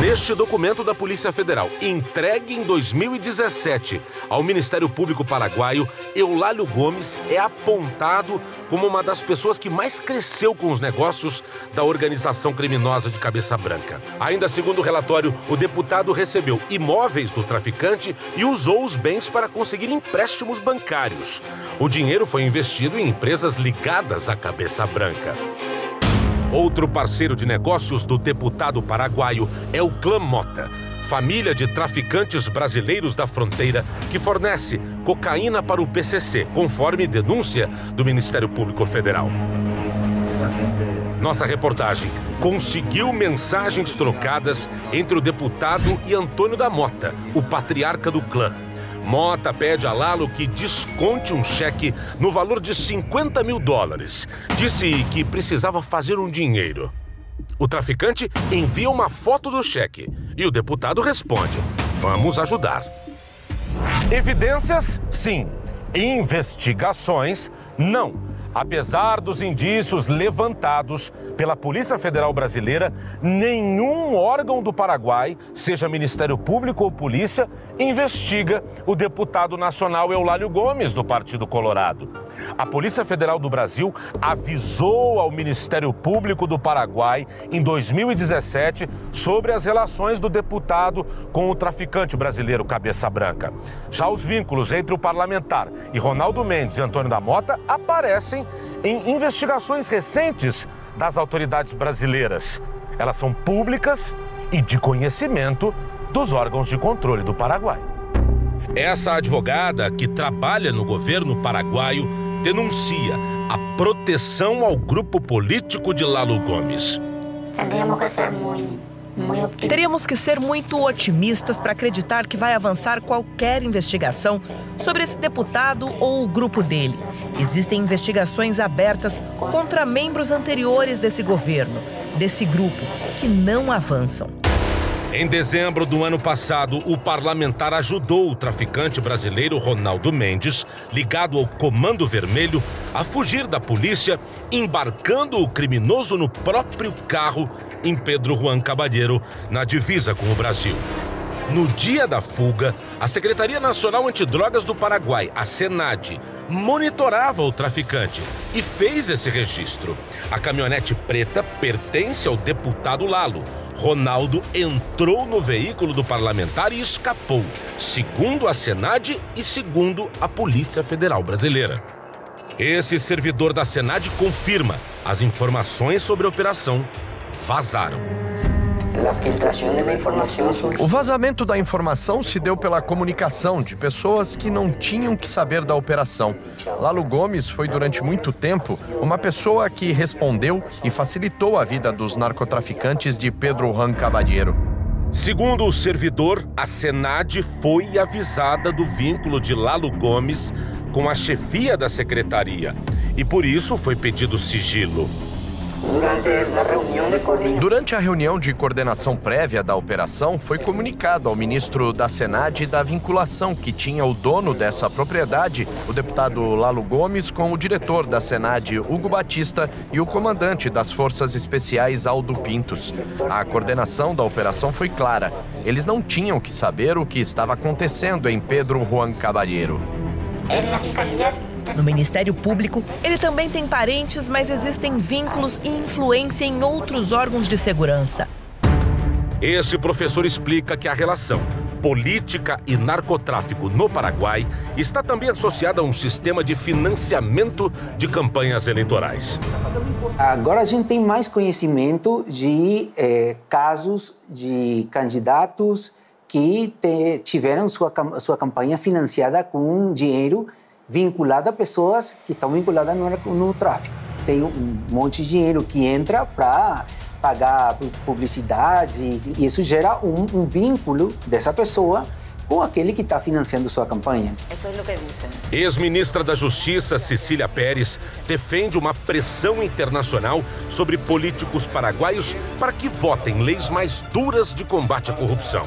Neste documento da Polícia Federal, entregue em 2017 ao Ministério Público paraguaio, Eulálio Gomes é apontado como uma das pessoas que mais cresceu com os negócios da organização criminosa de Cabeça Branca. Ainda segundo o relatório, o deputado recebeu imóveis do traficante e usou os bens para conseguir empréstimos bancários. O dinheiro foi investido em empresas ligadas à Cabeça Branca. Outro parceiro de negócios do deputado paraguaio é o Clã Mota, família de traficantes brasileiros da fronteira que fornece cocaína para o PCC, conforme denúncia do Ministério Público Federal. Nossa reportagem conseguiu mensagens trocadas entre o deputado e Antônio da Mota, o patriarca do clã. Mota pede a Lalo que desconte um cheque no valor de $50 mil. Disse que precisava fazer um dinheiro. O traficante envia uma foto do cheque e o deputado responde: vamos ajudar. Evidências, sim. Investigações, não. Apesar dos indícios levantados pela Polícia Federal Brasileira, nenhum órgão do Paraguai, seja Ministério Público ou Polícia, investiga o deputado nacional Eulálio Gomes, do Partido Colorado. A Polícia Federal do Brasil avisou ao Ministério Público do Paraguai em 2017 sobre as relações do deputado com o traficante brasileiro Cabeça Branca. Já os vínculos entre o parlamentar e Ronaldo Mendes e Antônio da Mota aparecem em investigações recentes das autoridades brasileiras. Elas são públicas e de conhecimento dos órgãos de controle do Paraguai. Essa advogada, que trabalha no governo paraguaio, denuncia a proteção ao grupo político de Lalo Gomes.
Teríamos que ser muito otimistas para acreditar que vai avançar qualquer investigação sobre esse deputado ou o grupo dele. Existem investigações abertas contra membros anteriores desse governo, desse grupo, que não avançam.
Em dezembro do ano passado, o parlamentar ajudou o traficante brasileiro Ronaldo Mendes, ligado ao Comando Vermelho, a fugir da polícia, embarcando o criminoso no próprio carro em Pedro Juan Caballero, na divisa com o Brasil. No dia da fuga, a Secretaria Nacional Antidrogas do Paraguai, a SENAD, monitorava o traficante e fez esse registro. A caminhonete preta pertence ao deputado Lalo. Ronaldo entrou no veículo do parlamentar e escapou, segundo a SENAD e segundo a Polícia Federal Brasileira. Esse servidor da SENAD confirma: as informações sobre a operação vazaram.
O vazamento da informação se deu pela comunicação de pessoas que não tinham que saber da operação. Lalo Gomes foi durante muito tempo uma pessoa que respondeu e facilitou a vida dos narcotraficantes de Pedro Juan Caballero.
Segundo o servidor, a SENAD foi avisada do vínculo de Lalo Gomes com a chefia da secretaria e por isso foi pedido sigilo.
Durante a reunião de coordenação prévia da operação, foi comunicado ao ministro da SENAD da vinculação que tinha o dono dessa propriedade, o deputado Lalo Gomes, com o diretor da SENAD, Hugo Batista, e o comandante das Forças Especiais, Aldo Pintos. A coordenação da operação foi clara. Eles não tinham que saber o que estava acontecendo em Pedro Juan Caballero.
No Ministério Público, ele também tem parentes, mas existem vínculos e influência em outros órgãos de segurança.
Esse professor explica que a relação política e narcotráfico no Paraguai está também associada a um sistema de financiamento de campanhas eleitorais.
Agora a gente tem mais conhecimento de casos de candidatos que tiveram sua campanha financiada com dinheiro vinculado a pessoas que estão vinculadas no tráfico. Tem um monte de dinheiro que entra para pagar publicidade e isso gera um vínculo dessa pessoa com aquele que está financiando sua campanha.
Ex-ministra da Justiça, Cecília Pérez, defende uma pressão internacional sobre políticos paraguaios para que votem leis mais duras de combate à corrupção.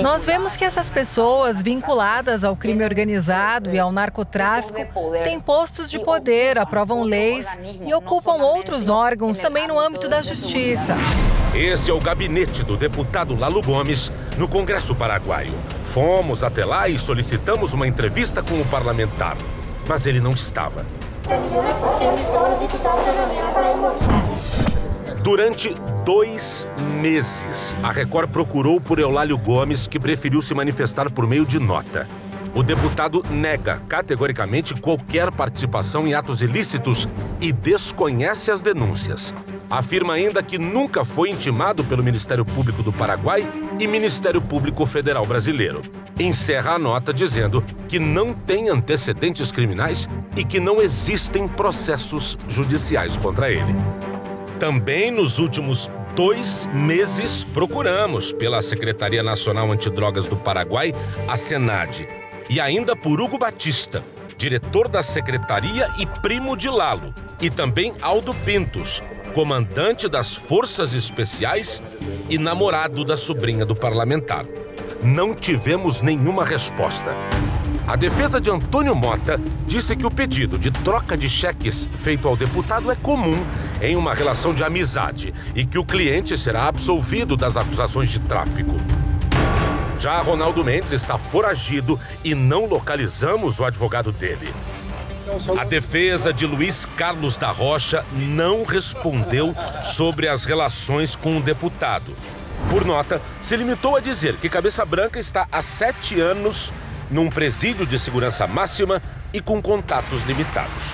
Nós vemos que essas pessoas vinculadas ao crime organizado e ao narcotráfico têm postos de poder, aprovam leis e ocupam outros órgãos também no âmbito da justiça.
Esse é o gabinete do deputado Lalo Gomes no Congresso Paraguaio. Fomos até lá e solicitamos uma entrevista com o parlamentar, mas ele não estava. Durante 2 meses, a Record procurou por Eulálio Gomes, que preferiu se manifestar por meio de nota. O deputado nega categoricamente qualquer participação em atos ilícitos e desconhece as denúncias. Afirma ainda que nunca foi intimado pelo Ministério Público do Paraguai e Ministério Público Federal Brasileiro. Encerra a nota dizendo que não tem antecedentes criminais e que não existem processos judiciais contra ele. Também nos últimos 2 meses procuramos pela Secretaria Nacional Antidrogas do Paraguai, a SENAD, e ainda por Hugo Batista, diretor da secretaria e primo de Lalo, e também Aldo Pintos, comandante das Forças Especiais e namorado da sobrinha do parlamentar. Não tivemos nenhuma resposta. A defesa de Antônio Mota disse que o pedido de troca de cheques feito ao deputado é comum em uma relação de amizade e que o cliente será absolvido das acusações de tráfico. Já Ronaldo Mendes está foragido e não localizamos o advogado dele. A defesa de Luiz Carlos da Rocha não respondeu sobre as relações com o deputado. Por nota, se limitou a dizer que Cabeça Branca está há 7 anos num presídio de segurança máxima e com contatos limitados.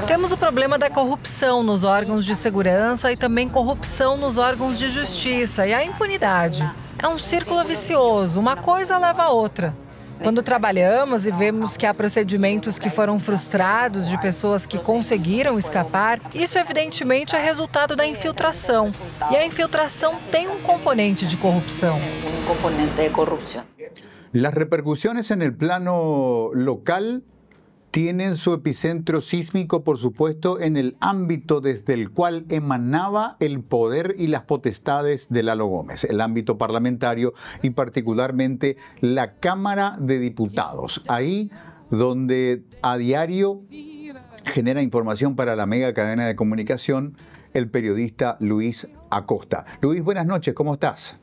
Temos o problema da corrupção nos órgãos de segurança e também corrupção nos órgãos de justiça e a impunidade. É um círculo vicioso, uma coisa leva a outra. Quando trabalhamos e vemos que há procedimentos que foram frustrados de pessoas que conseguiram escapar, isso evidentemente é resultado da infiltração. E a infiltração tem um componente de corrupção.
Las repercusiones en el plano local tienen su epicentro sísmico, por supuesto, en el ámbito desde el cual emanaba el poder y las potestades de Lalo Gómez, el ámbito parlamentario y particularmente la Cámara de Diputados. Ahí donde a diario genera información para la mega cadena de comunicación el periodista Luis Acosta. Luis, buenas noches, ¿cómo estás?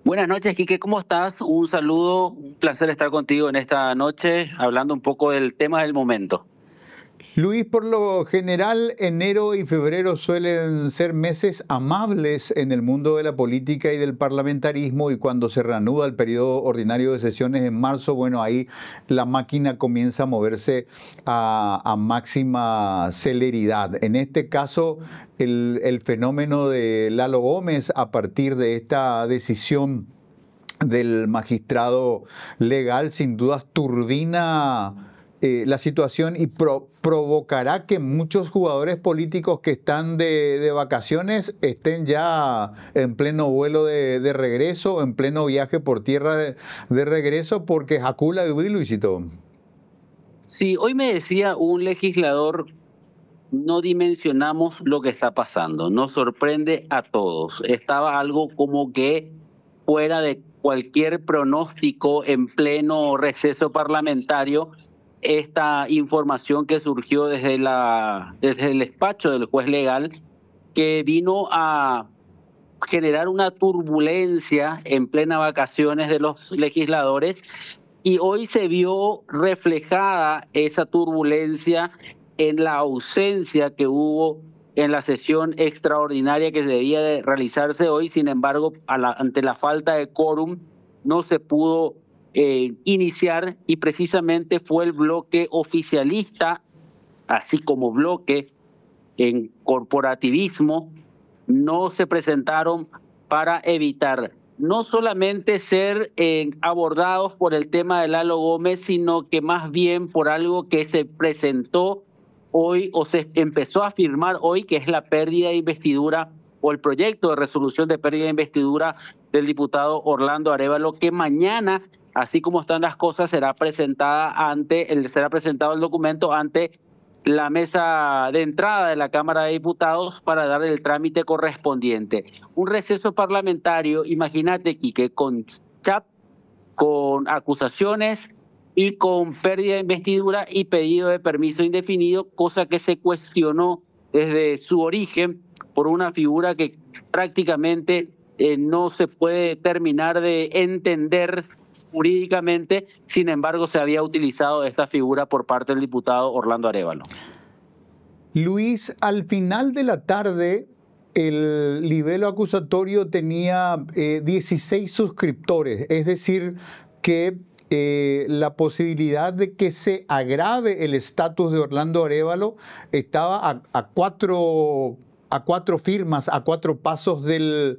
Buenas noches, Quique, ¿cómo estás? Un saludo, un placer estar contigo en esta noche, hablando un poco del tema del momento.
Luis, por lo general, enero y febrero suelen ser meses amables en el mundo de la política y del parlamentarismo, y cuando se reanuda el periodo ordinario de sesiones en marzo, bueno, ahí la máquina comienza a moverse a máxima celeridad. En este caso, el fenómeno de Lalo Gómez, a partir de esta decisión del magistrado legal, sin dudas turbina la situación y provocará que muchos jugadores políticos que están de vacaciones estén ya en pleno vuelo de regreso, en pleno viaje por tierra de regreso, porque Jacula y Luisito.
Sí, hoy me decía un legislador, no dimensionamos lo que está pasando, nos sorprende a todos. Estaba algo como que fuera de cualquier pronóstico en pleno receso parlamentario, esta información que surgió desde el despacho del juez legal, que vino a generar una turbulencia en plena vacaciones de los legisladores, y hoy se vio reflejada esa turbulencia en la ausencia que hubo en la sesión extraordinaria que debía de realizarse hoy. Sin embargo, ante la falta de quórum no se pudo iniciar, y precisamente fue el bloque oficialista, así como bloque en corporativismo, no se presentaron para evitar no solamente ser abordados por el tema de Lalo Gómez, sino que más bien por algo que se presentó hoy o se empezó a firmar hoy, que es la pérdida de investidura o el proyecto de resolución de pérdida de investidura del diputado Orlando Arévalo, que mañana, así como están las cosas, será presentado el documento ante la mesa de entrada de la Cámara de Diputados para dar el trámite correspondiente. Un receso parlamentario, imagínate, Quique, con chat, con acusaciones y con pérdida de investidura y pedido de permiso indefinido, cosa que se cuestionó desde su origen por una figura que prácticamente no se puede terminar de entender jurídicamente. Sin embargo, se había utilizado esta figura por parte del diputado Orlando Arévalo.
Luis, al final de la tarde, el libelo acusatorio tenía 16 suscriptores, es decir, que la posibilidad de que se agrave el estatus de Orlando Arévalo estaba a cuatro firmas, a 4 pasos del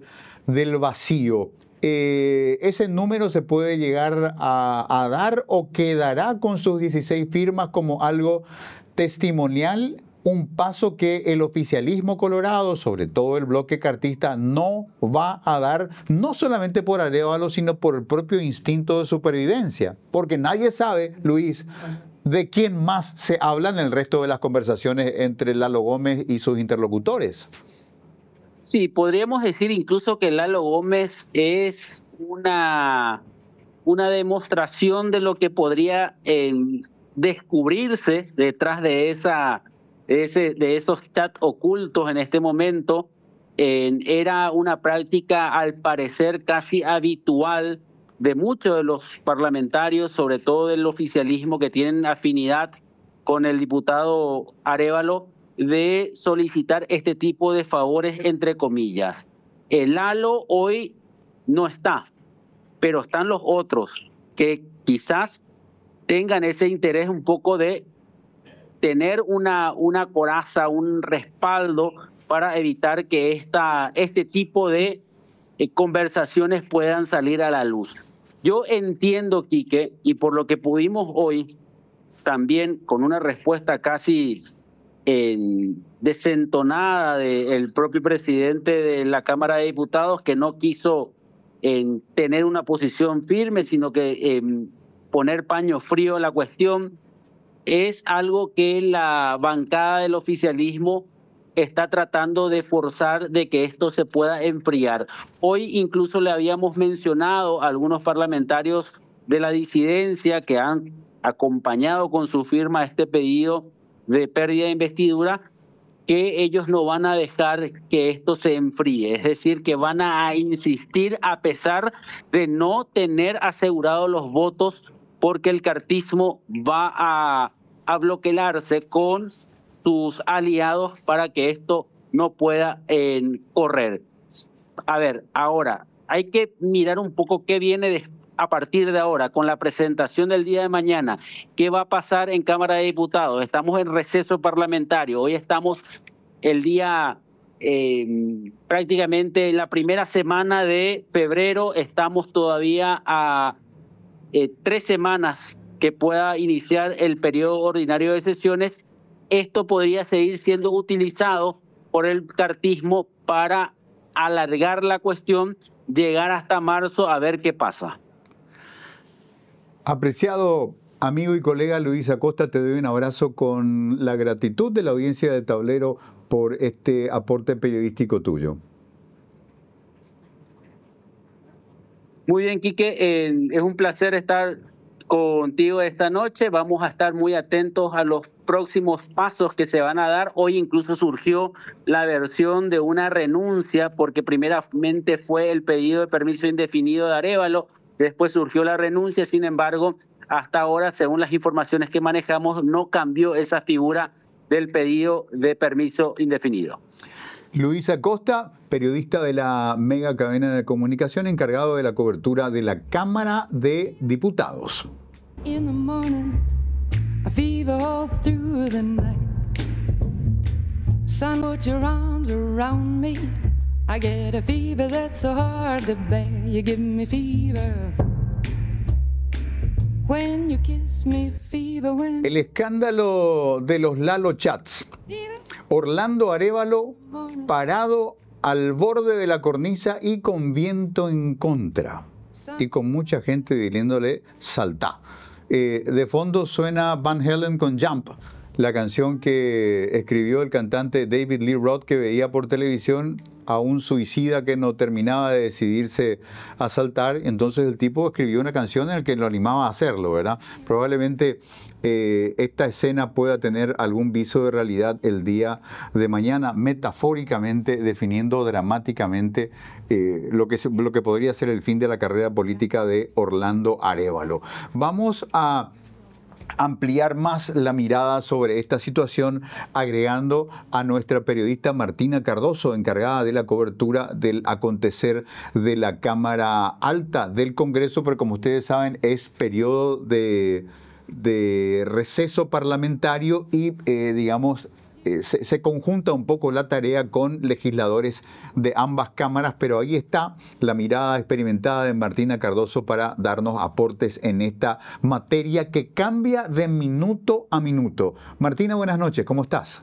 vacío. ¿Ese número se puede llegar a dar o quedará con sus 16 firmas como algo testimonial? Un paso que el oficialismo colorado, sobre todo el bloque cartista, no va a dar, no solamente por Arévalo, sino por el propio instinto de supervivencia. Porque nadie sabe, Luis, de quién más se habla en el resto de las conversaciones entre Lalo Gómez y sus interlocutores.
Sí, podríamos decir incluso que Lalo Gómez es una demostración de lo que podría descubrirse detrás de esos chats ocultos en este momento. Era una práctica, al parecer, casi habitual de muchos de los parlamentarios, sobre todo del oficialismo, que tienen afinidad con el diputado Arévalo, de solicitar este tipo de favores, entre comillas. El Lalo hoy no está, pero están los otros que quizás tengan ese interés un poco de tener una coraza, un respaldo para evitar que este tipo de conversaciones puedan salir a la luz. Yo entiendo, Quique, y por lo que pudimos hoy, también con una respuesta casi desentonada del propio presidente de la Cámara de Diputados, que no quiso tener una posición firme, sino que poner paño frío a la cuestión, es algo que la bancada del oficialismo está tratando de forzar de que esto se pueda enfriar. Hoy incluso le habíamos mencionado a algunos parlamentarios de la disidencia que han acompañado con su firma este pedido de pérdida de investidura, que ellos no van a dejar que esto se enfríe, es decir, que van a insistir a pesar de no tener asegurados los votos, porque el cartismo va a bloquearse con sus aliados para que esto no pueda correr. A ver, ahora hay que mirar un poco qué viene a partir de ahora con la presentación del día de mañana. ¿Qué va a pasar en Cámara de Diputados? Estamos en receso parlamentario. Hoy estamos el día prácticamente la primera semana de febrero. Estamos todavía a 3 semanas que pueda iniciar el periodo ordinario de sesiones. Esto podría seguir siendo utilizado por el cartismo para alargar la cuestión, llegar hasta marzo a ver qué pasa.
Apreciado amigo y colega Luis Acosta, te doy un abrazo con la gratitud de la audiencia de Tablero por este aporte periodístico tuyo.
Muy bien, Quique, es un placer estar contigo esta noche. Vamos a estar muy atentos a los próximos pasos que se van a dar. Hoy incluso surgió la versión de una renuncia, porque primeramente fue el pedido de permiso indefinido de Arévalo, después surgió la renuncia. Sin embargo, hasta ahora, según las informaciones que manejamos, no cambió esa figura del pedido de permiso indefinido.
Luis Acosta, periodista de la mega cadena de comunicación, encargado de la cobertura de la Cámara de Diputados.
In the morning, a fever all through the night. Sun, put your arms around me. I get a fever that's so hard to bear. You give me fever. When you kiss me, fever when...
El escándalo de los Lalo Chats. Orlando Arévalo parado al borde de la cornisa y con viento en contra. Y con mucha gente diciéndole saltá. De fondo suena Van Halen con Jump, la canción que escribió el cantante David Lee Roth, que veía por televisión a un suicida que no terminaba de decidirse a asaltar. Entonces el tipo escribió una canción en la que lo animaba a hacerlo, ¿verdad? Probablemente esta escena pueda tener algún viso de realidad el día de mañana, metafóricamente definiendo dramáticamente lo que podría ser el fin de la carrera política de Orlando Arévalo. Vamos a ampliar más la mirada sobre esta situación, agregando a nuestra periodista Martina Cardoso, encargada de la cobertura del acontecer de la Cámara Alta del Congreso, pero como ustedes saben es periodo de receso parlamentario y se conjunta un poco la tarea con legisladores de ambas cámaras, pero ahí está la mirada experimentada de Martina Cardoso para darnos aportes en esta materia que cambia de minuto a minuto. Martina, buenas noches, ¿cómo estás?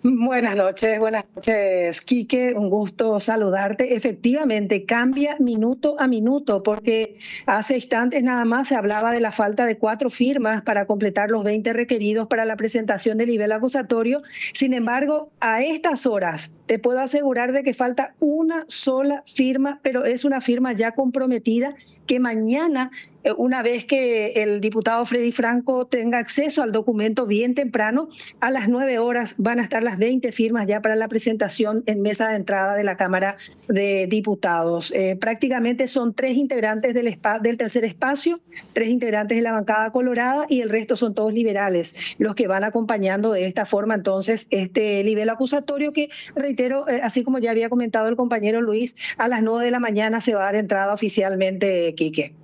Buenas noches, Quique, un gusto saludarte. Efectivamente, cambia minuto a minuto, porque hace instantes nada más se hablaba de la falta de 4 firmas para completar los 20 requeridos para la presentación del nivel acusatorio. Sin embargo, a estas horas te puedo asegurar de que falta una sola firma, pero es una firma ya comprometida que mañana, una vez que el diputado Freddy Franco tenga acceso al documento bien temprano, a las 9 horas van a estar las 20 firmas ya para la presentación en mesa de entrada de la Cámara de Diputados. Prácticamente son 3 integrantes del tercer espacio, 3 integrantes de la bancada colorada y el resto son todos liberales, los que van acompañando de esta forma entonces este nivel acusatorio que, reitero, así como ya había comentado el compañero Luis, a las 9 de la mañana se va a dar entrada oficialmente, Quique.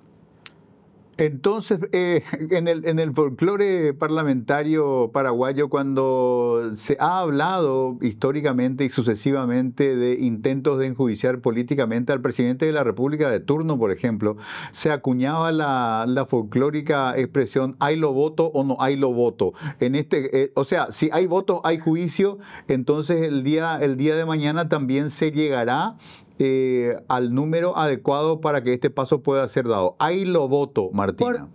Entonces, en el folclore parlamentario paraguayo, cuando se ha hablado históricamente y sucesivamente de intentos de enjuiciar políticamente al presidente de la República de turno, por ejemplo, se acuñaba la folclórica expresión ¿hay lo voto o no hay lo voto? O sea, si hay votos, hay juicio, entonces el día de mañana también se llegará al número adecuado para que este paso pueda ser dado. Ahí lo voto, Martina.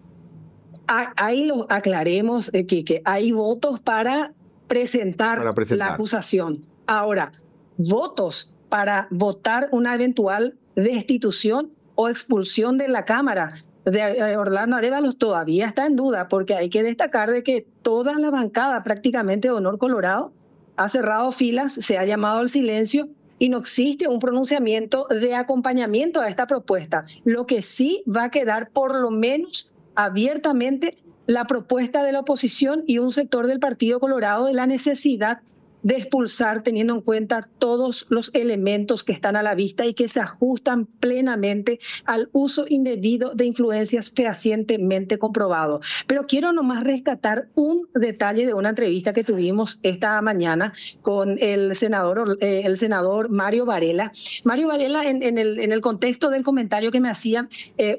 Ahí lo aclaremos, Quique. Hay votos para presentar la acusación. Ahora, votos para votar una eventual destitución o expulsión de la Cámara de Orlando Arévalo todavía está en duda, porque hay que destacar de que toda la bancada prácticamente de Honor Colorado ha cerrado filas, se ha llamado al silencio y no existe un pronunciamiento de acompañamiento a esta propuesta. Lo que sí va a quedar por lo menos abiertamente la propuesta de la oposición y un sector del Partido Colorado de la necesidad de expulsar, teniendo en cuenta todos los elementos que están a la vista y que se ajustan plenamente al uso indebido de influencias fehacientemente comprobado. Pero quiero nomás rescatar un detalle de una entrevista que tuvimos esta mañana con el senador Mario Varela. Mario Varela, en el contexto del comentario que me hacía,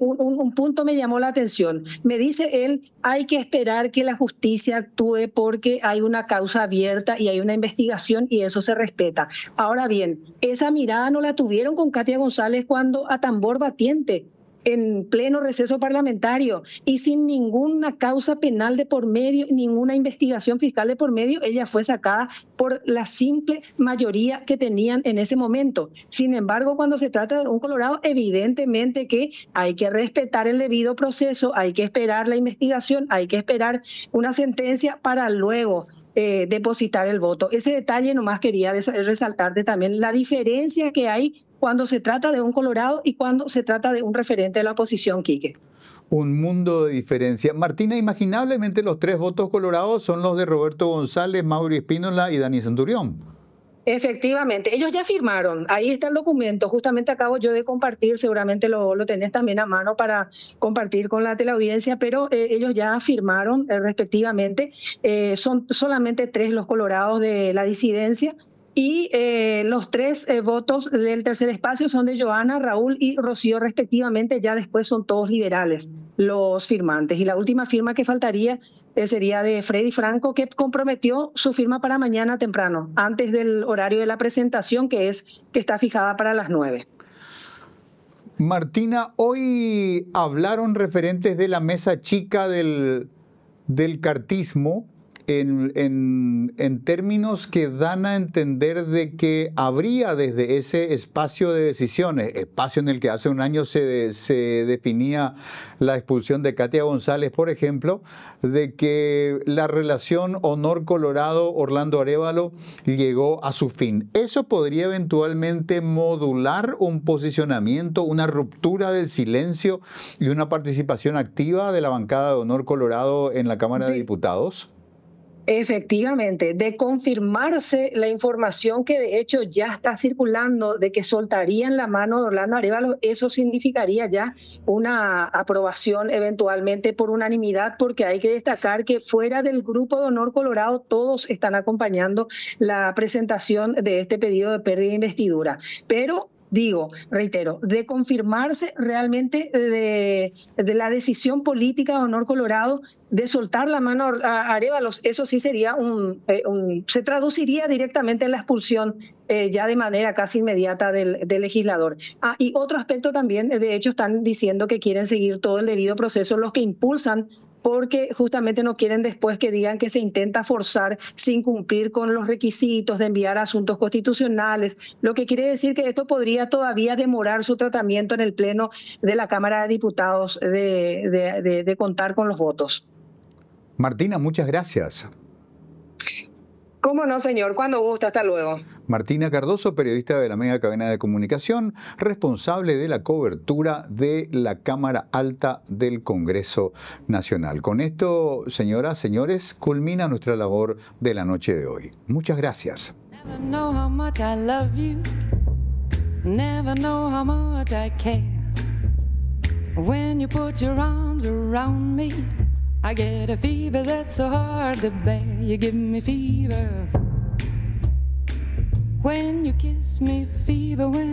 un punto me llamó la atención. Me dice él, hay que esperar que la justicia actúe porque hay una causa abierta y hay una investigación y eso se respeta. Ahora bien, esa mirada no la tuvieron con Katia González cuando a tambor batiente, en pleno receso parlamentario y sin ninguna causa penal de por medio, ninguna investigación fiscal de por medio, ella fue sacada por la simple mayoría que tenían en ese momento. Sin embargo, cuando se trata de un Colorado, evidentemente que hay que respetar el debido proceso, hay que esperar la investigación, hay que esperar una sentencia para luego depositar el voto. Ese detalle nomás quería resaltarte también, la diferencia que hay cuando se trata de un Colorado y cuando se trata de un referente de la oposición, Quique.
Un mundo de diferencia. Martina, imaginablemente los 3 votos colorados son los de Roberto González, Mauri Espínola y Dani Centurión.
Efectivamente, ellos ya firmaron, ahí está el documento, justamente acabo yo de compartir, seguramente lo tenés también a mano para compartir con la teleaudiencia, pero ellos ya firmaron respectivamente, son solamente 3 los colorados de la disidencia. Y los 3 votos del tercer espacio son de Joana, Raúl y Rocío respectivamente, ya después son todos liberales los firmantes. Y la última firma que faltaría sería de Freddy Franco, que comprometió su firma para mañana temprano, antes del horario de la presentación que está fijada para las 9.
Martina, hoy hablaron referentes de la mesa chica del cartismo en términos que dan a entender de que habría desde ese espacio de decisiones, espacio en el que hace un año se definía la expulsión de Katia González, por ejemplo, de que la relación Honor Colorado-Orlando Arévalo llegó a su fin. ¿Eso podría eventualmente modular un posicionamiento, una ruptura del silencio y una participación activa de la bancada de Honor Colorado en la Cámara de Diputados?
Efectivamente, de confirmarse la información que de hecho ya está circulando de que soltarían la mano de Orlando Arévalo, eso significaría ya una aprobación eventualmente por unanimidad, porque hay que destacar que fuera del grupo de Honor Colorado todos están acompañando la presentación de este pedido de pérdida de investidura. Pero reitero, de confirmarse realmente de la decisión política de Honor Colorado de soltar la mano a Arévalos, eso sí sería se traduciría directamente en la expulsión ya de manera casi inmediata del legislador. Y otro aspecto también, de hecho están diciendo que quieren seguir todo el debido proceso los que impulsan, porque justamente no quieren después que digan que se intenta forzar sin cumplir con los requisitos de enviar asuntos constitucionales, lo que quiere decir que esto podría todavía demorar su tratamiento en el Pleno de la Cámara de Diputados de contar con los votos.
Martina, muchas gracias.
¿Cómo no, señor? Cuando gusta, hasta luego.
Martina Cardoso, periodista de la Mega Cadena de Comunicación, responsable de la cobertura de la Cámara Alta del Congreso Nacional. Con esto, señoras, señores, culmina nuestra labor de la noche de hoy. Muchas gracias. Never know how much I love you. Never know how much I care. When you put your arms around me, I get a fever that's so hard to bear. You give me fever when you kiss me, fever when